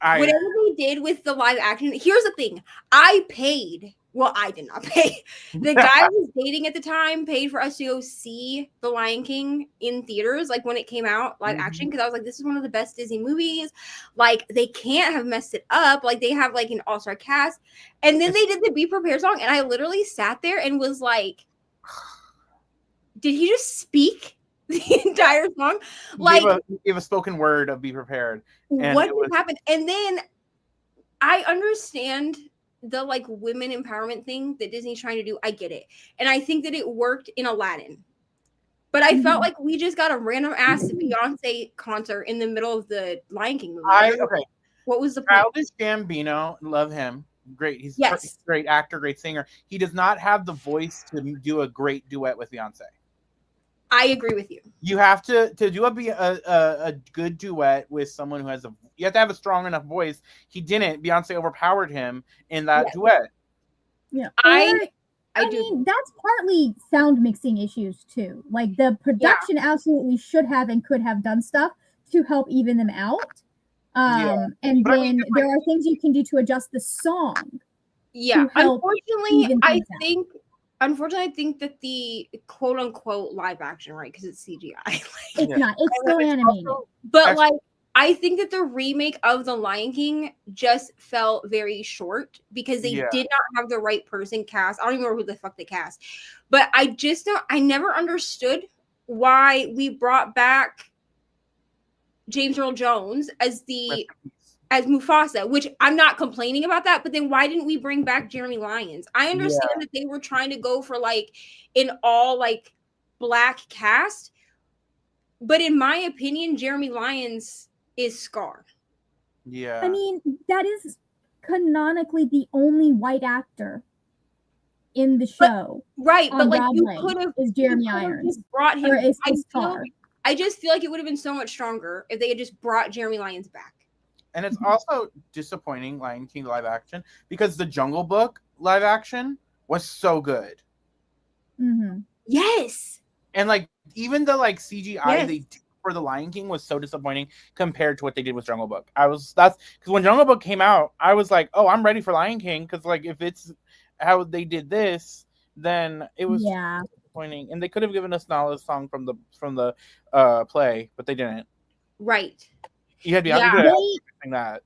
Whatever they did with the live action. Here's the thing. I paid. Well, I did not pay. The guy I was dating at the time paid for us to go see The Lion King in theaters, like when it came out, live action, because I was like, this is one of the best Disney movies. Like, they can't have messed it up. Like, they have like an all-star cast. And then they did the Be Prepared song, and I literally sat there and was like, did he just speak the entire song? Like, give a spoken word of Be Prepared. And what happened? And then I understand the like women empowerment thing that Disney's trying to do. I get it. And I think that it worked in Aladdin. But I felt like we just got a random ass Beyonce concert in the middle of the Lion King movie. What was the point? Childish Gambino, love him. Great. He's a great actor, great singer. He does not have the voice to do a great duet with Beyonce. I agree with you. You have to do a good duet with someone who has you have to have a strong enough voice. He didn't. Beyonce overpowered him in that duet. Yeah. I mean, that's partly sound mixing issues too. Like the production absolutely should have and could have done stuff to help even them out. And then there are things you can do to adjust the song. Yeah. Unfortunately, I think that the quote unquote live action, right? Because it's CGI. It's not. It's still animated. But like, I think that the remake of The Lion King just felt very short because they did not have the right person cast. I don't even know who the fuck they cast. But I never understood why we brought back James Earl Jones as Mufasa, which I'm not complaining about that, but then why didn't we bring back Jeremy Lyons? I understand that they were trying to go for like an all like black cast, but in my opinion, Jeremy Lyons is Scar. Yeah. I mean, that is canonically the only white actor in the show. But like Broadway you could have is Jeremy Irons. Brought him. Or is Scar. I just feel like it would have been so much stronger if they had just brought Jeremy Lyons back. And it's also disappointing, Lion King live action, because the Jungle Book live action was so good. Mm-hmm. Yes. And like even the like CGI they did for the Lion King was so disappointing compared to what they did with Jungle Book. That's because when Jungle Book came out, I was like, oh, I'm ready for Lion King, because like if it's how they did this, then it was disappointing. And they could have given us Nala's song from the play, but they didn't. Right. You had Beyonce that.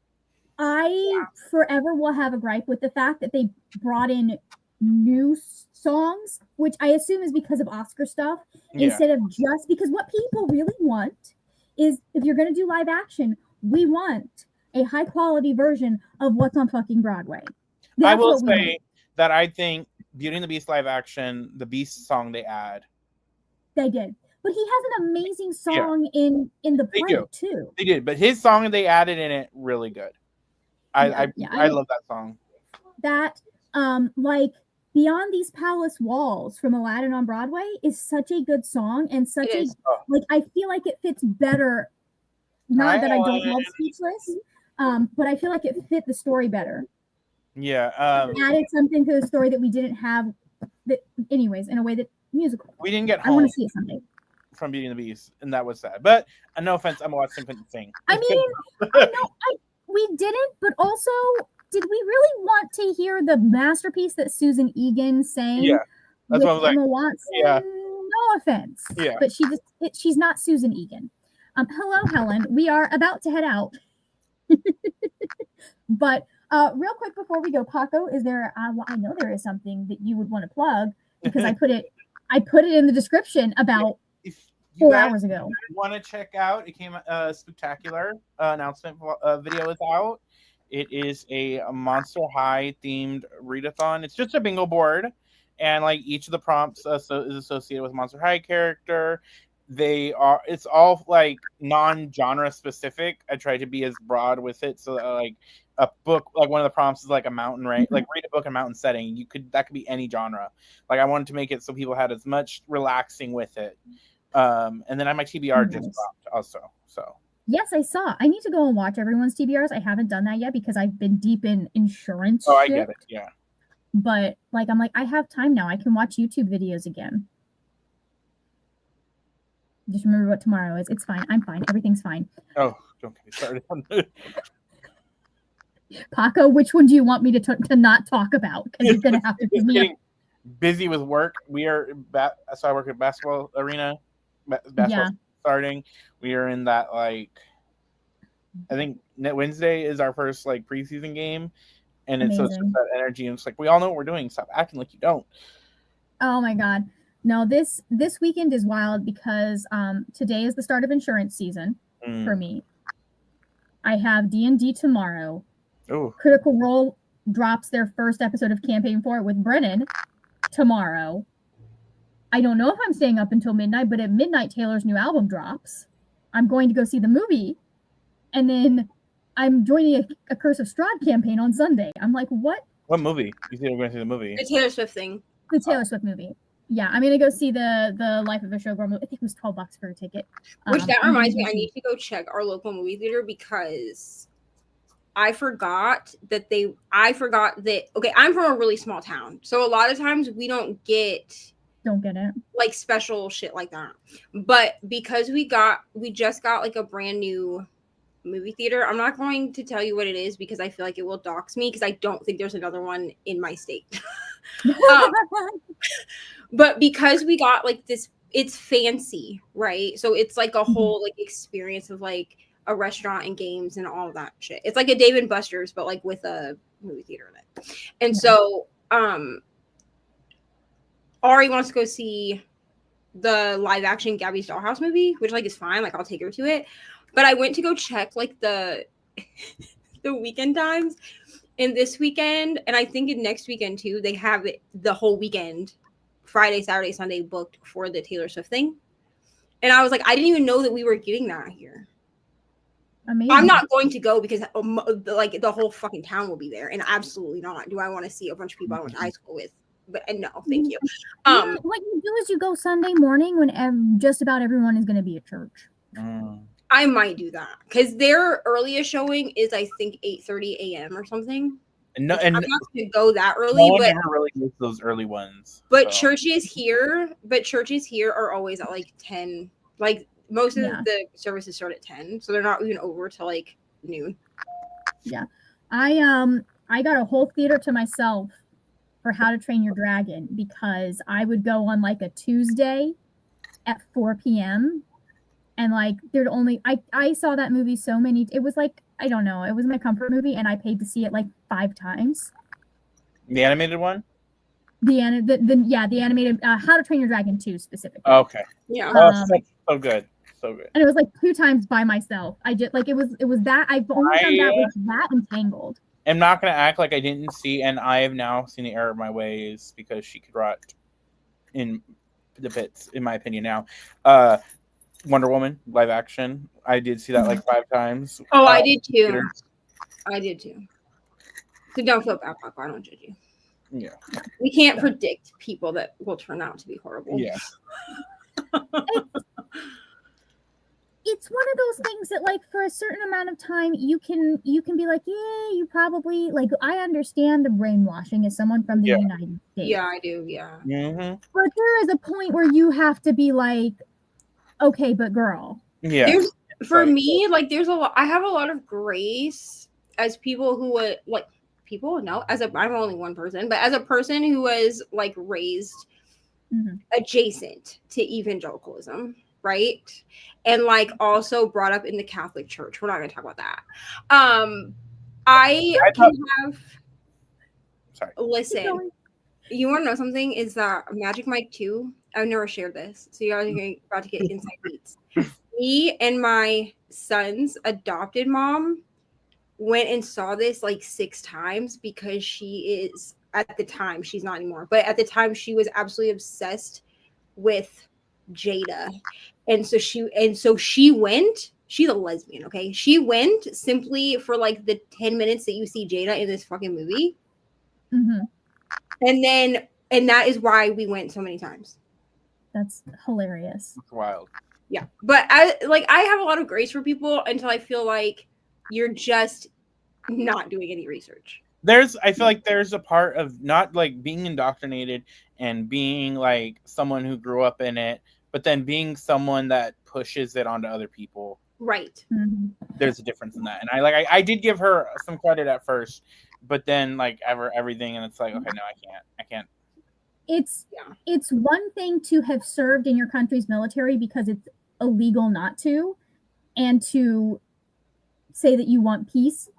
I forever will have a gripe with the fact that they brought in new songs, which I assume is because of Oscar stuff, instead of just because what people really want is, if you're going to do live action, we want a high quality version of what's on fucking Broadway. I will say that I think Beauty and the Beast live action, the Beast song they did. But he has an amazing song in the play too. They did, but his song they added in it really good. I love that song. That like Beyond These Palace Walls from Aladdin on Broadway is such a good song and such like I feel like it fits better. Not that I don't love Speechless, but I feel like it fit the story better. Yeah, added something to the story that we didn't have. That, anyways, in a way that musical. We didn't get. I want to see it someday. From Beauty and the Beast, and that was sad. But no offense, I'm watching something sing. I mean, I know we didn't, but also, did we really want to hear the masterpiece that Susan Egan sang? Yeah, that's what I was Emma like. Watson? Yeah. No offense. Yeah, but she's not Susan Egan. Hello, Helen. We are about to head out. But real quick before we go, Paco, is there? Well, I know there is something that you would want to plug because I put it in the description about 4 hours ago. Want to check out? It came spectacular announcement video is out. It is a Monster High themed readathon. It's just a bingo board, and like each of the prompts is associated with Monster High character. It's all like non-genre specific. I tried to be as broad with it, so that, like a book, like one of the prompts is like a mountain, right? Like read a book in mountain setting. That could be any genre. Like I wanted to make it so people had as much relaxing with it. And then my TBR just dropped also. So yes, I saw. I need to go and watch everyone's TBRs. I haven't done that yet because I've been deep in insurance. I get it. Yeah. But like I'm like, I have time now. I can watch YouTube videos again. Just remember what tomorrow is. It's fine. I'm fine. Everything's fine. Oh, don't get me started on that. Paco, which one do you want me to not talk about? Because you're gonna have to give me busy with work. We are so I work at basketball arena. Basketball starting. We are in that like I think Wednesday is our first like preseason game, and it's just that energy. And it's like we all know what we're doing. Stop acting like you don't. Oh my god. No, this weekend is wild because today is the start of insurance season for me. I have D&D tomorrow. Oh. Critical Role drops their first episode of Campaign 4 with Brennan tomorrow. I don't know if I'm staying up until midnight, but at midnight Taylor's new album drops. I'm going to go see the movie. And then I'm joining a Curse of Strahd campaign on Sunday. I'm like, what? What movie? You said we're going to see the movie. The Taylor Swift thing. The Taylor Swift movie. Yeah, I'm gonna go see the Life of a Showgirl movie. I think it was $12 for a ticket. Which that I'm reminds gonna me, I need to go check our local movie theater because I forgot that okay, I'm from a really small town. So a lot of times we don't get it. Like special shit like that. But because we just got like a brand new movie theater, I'm not going to tell you what it is because I feel like it will dox me because I don't think there's another one in my state. But because we got like this, it's fancy, right? So it's like a whole like experience of like a restaurant and games and all of that shit. It's like a Dave and Buster's, but like with a movie theater in it. And so Ari wants to go see the live action Gabby's Dollhouse movie, which like is fine. Like I'll take her to it. But I went to go check like the weekend times. And this weekend, and I think in next weekend too, they have it the whole weekend, Friday, Saturday, Sunday booked for the Taylor Swift thing. And I was like, I didn't even know that we were getting that here. Amazing. I'm not going to go because like the whole fucking town will be there, and absolutely not. Do I want to see a bunch of people I went to high school with? But no, thank you. Yeah, what you do is you go Sunday morning when just about everyone is going to be at church. I might do that because their earliest showing is I think 8:30 a.m. or something. And I'm not going to go that early, no one but never really gets those early ones. But so. churches here are always at like 10. Like most of the services start at 10, so they're not even over till like noon. Yeah, I got a whole theater to myself for How to Train Your Dragon because I would go on like a Tuesday at 4 p.m. and like there'd only I saw that movie so many. It was like I don't know. It was my comfort movie, and I paid to see it like 5 times. The animated one. The animated How to Train Your Dragon 2 specifically. Okay. Yeah. So good. So good. And it was like 2 times by myself. I did like it was that I've only done that with that and Tangled. I'm not gonna act like I didn't see, and I have now seen The Error of My Ways because she could rot in the pits, in my opinion. Now, Wonder Woman live action. I did see that like 5 times. Oh, I did too. Theaters. I did too. So don't feel bad, Papa. I don't judge you. Yeah. We can't predict people that will turn out to be horrible. Yeah. It's one of those things that like for a certain amount of time you can be like, yeah, you probably like I understand the brainwashing as someone from the United States. Yeah, I do, yeah. Mm-hmm. But there is a point where you have to be like, okay, but girl. Yeah. For me, like there's a lot I have a lot of grace as people who would like people, no, I'm only one person, but as a person who was like raised adjacent to evangelicalism, right? And like also brought up in the Catholic Church. We're not going to talk about that. Listen, you want to know something? Is that Magic Mike 2? I've never shared this, so you're about to get inside beats. Me and my son's adopted mom went and saw this like 6 times because she is at the time, she's not anymore, but at the time she was absolutely obsessed with Jada. And so she went, she's a lesbian, okay? She went simply for like the 10 minutes that you see Jada in this fucking movie. And that is why we went so many times. That's hilarious. That's wild. Yeah. But I have a lot of grace for people until I feel like you're just not doing any research. I feel like there's a part of not like being indoctrinated and being like someone who grew up in it, but then being someone that pushes it onto other people. Right. There's a difference in that. And I did give her some credit at first, but then like everything, and it's like, okay, no, I can't. It's one thing to have served in your country's military because it's illegal not to, and to say that you want peace.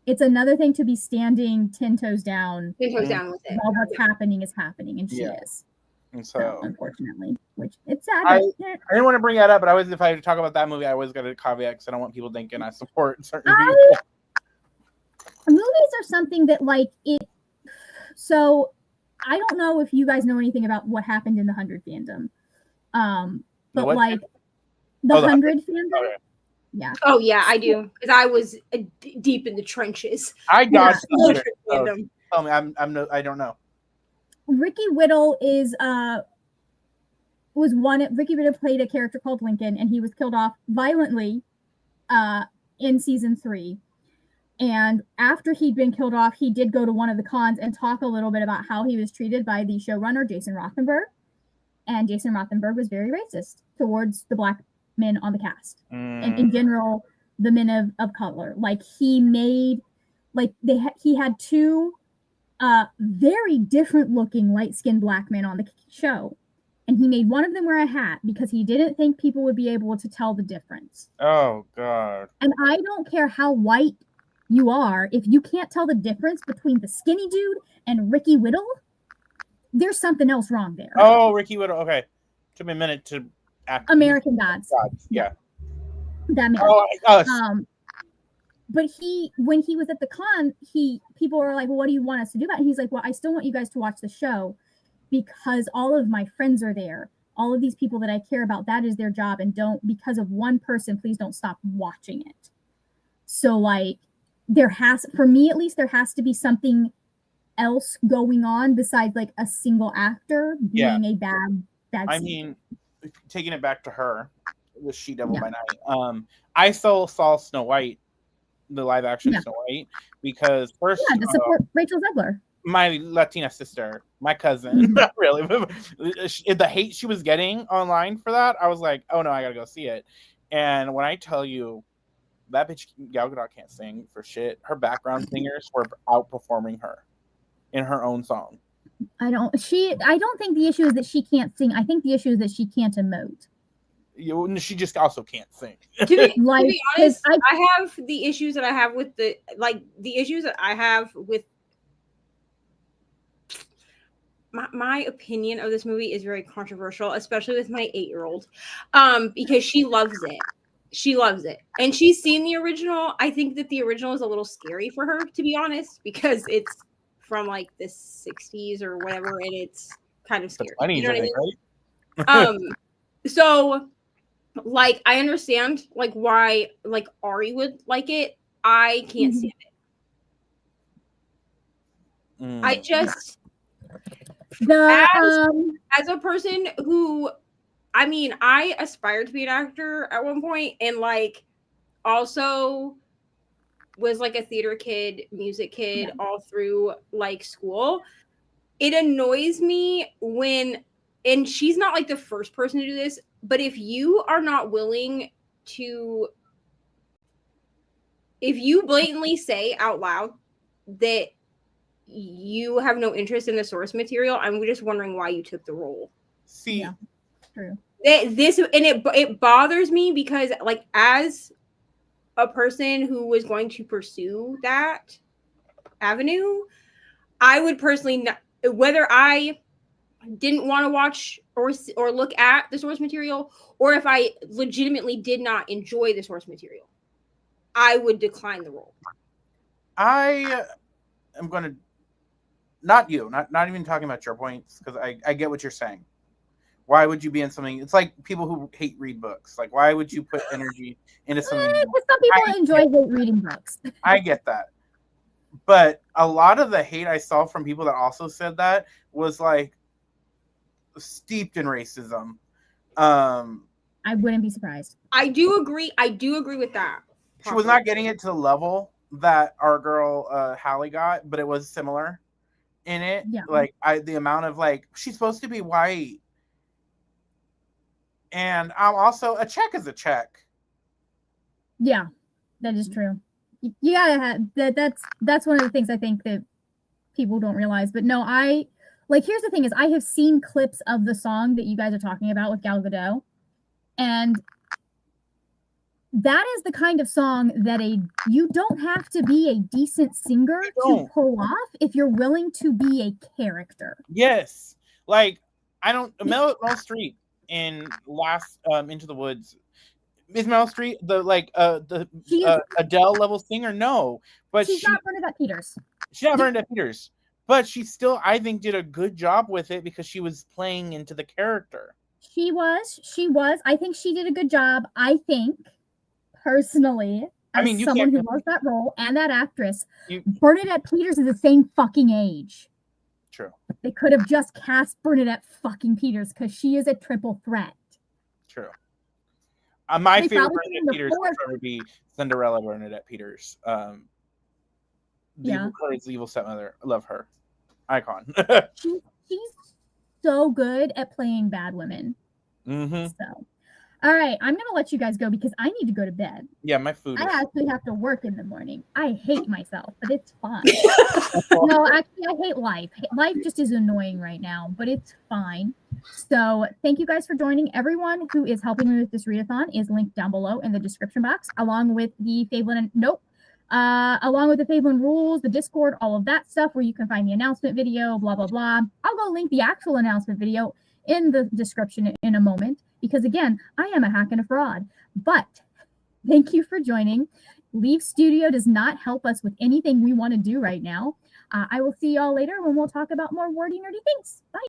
It's another thing to be standing 10 toes down. 10 toes down with it. While what's happening is happening, and she is. And so unfortunately, which it's sad. I didn't want to bring that up, but if I talk about that movie, I always got a caveat because I don't want people thinking I support certain people. Movies are something that like it. So I don't know if you guys know anything about what happened in the 100 fandom, but like the 100 fandom. Okay. Yeah. Oh yeah, I do because I was deep in the trenches. I got fandom. Tell me, I don't know. Ricky Whittle Ricky Whittle played a character called Lincoln, and he was killed off violently in season 3. And after he'd been killed off, he did go to one of the cons and talk a little bit about how he was treated by the showrunner, Jason Rothenberg. And Jason Rothenberg was very racist towards the black men on the cast. And in general, the men of color. Like, he made, like, he had 2 very different looking light-skinned black men on the show. And he made one of them wear a hat because he didn't think people would be able to tell the difference. Oh, God. And I don't care how white you are, if you can't tell the difference between the skinny dude and Ricky Whittle, there's something else wrong there. Oh, Ricky Whittle. Okay. Took me a minute to act. American Gods. Yeah. That man. Oh, but when he was at the con, people were like, well, what do you want us to do about it? And he's like, well, I still want you guys to watch the show because all of my friends are there. All of these people that I care about, that is their job. And because of one person, please don't stop watching it. So, like, for me at least, there has to be something else going on besides, like, a single actor being a bad I mean, taking it back to her, the She-Devil by Night. I saw Snow White, the live action Snow White, because first, to support Rachel Zegler, my Latina sister, my cousin, not really, the hate she was getting online for that, I was like, oh no, I gotta go see it. And when I tell you, that bitch Gal Gadot can't sing for shit. Her background singers were outperforming her in her own song. I don't think the issue is that she can't sing. I think the issue is that she can't emote. She just also can't sing. To be honest, I have the issues that I have with my opinion of this movie is very controversial, especially with my 8-year-old, because she loves it. She loves it. And she's seen the original. I think that the original is a little scary for her, to be honest, because it's from like the 60s or whatever, and it's kind of scary. You know what I mean? So, like, I understand like why like Ari would like it. I can't stand it. I just as a person who, I mean, I aspired to be an actor at one point, and like also was like a theater kid, music kid all through like school. It annoys me when, and she's not like the first person to do this, but if you are not willing to, if you blatantly say out loud that you have no interest in the source material, I'm just wondering why you took the role. See, true. It bothers me because, like, as a person who was going to pursue that avenue, I would personally not, whether I didn't want to watch or look at the source material, or if I legitimately did not enjoy the source material, I would decline the role. I am going to, not even talking about your points, because I get what you're saying. Why would you be in something? It's like people who hate read books. Like, why would you put energy into something? Because some people enjoy reading books. I get that. But a lot of the hate I saw from people that also said that was like steeped in racism. I wouldn't be surprised. I do agree with that. She was not getting it to the level that our girl Hallie got, but it was similar in it. Yeah. Like the amount of like, she's supposed to be white. And I'm also, a check is a check. Yeah, that is true. You gotta have that's one of the things I think that people don't realize. But no, here's the thing is, I have seen clips of the song that you guys are talking about with Gal Gadot, and that is the kind of song that you don't have to be a decent singer to pull off if you're willing to be a character. Yes, like Mel Street in last Into the Woods. Is Meryl Streep the Adele level singer? No, but she's not Bernadette Peters. She's not Bernadette Peters, but she still, I think, did a good job with it because she was playing into the character. She was. I think she did a good job. I think, personally, as someone who loves that role and that actress, Bernadette Peters is the same fucking age. True. They could have just cast Bernadette fucking Peters because she is a triple threat. True. My They favorite probably Bernadette couldn't Peters afford- would probably be Cinderella Bernadette Peters. Yeah. Claire's evil stepmother. I love her. Icon. She's so good at playing bad women. Mm-hmm. So, all right, I'm gonna let you guys go because I need to go to bed. Yeah, my food. I Is... actually have to work in the morning. I hate myself, but it's fine. No, actually, I hate life. Life just is annoying right now, but it's fine. So thank you guys for joining. Everyone who is helping me with this readathon is linked down below in the description box, along with the FABLEN, along with the FABLEN rules, the Discord, all of that stuff where you can find the announcement video, blah, blah, blah. I'll go link the actual announcement video in the description in a moment, because again, I am a hack and a fraud. But thank you for joining. Leave Studio does not help us with anything we want to do right now. I will see y'all later when we'll talk about more wordy, nerdy things. Bye.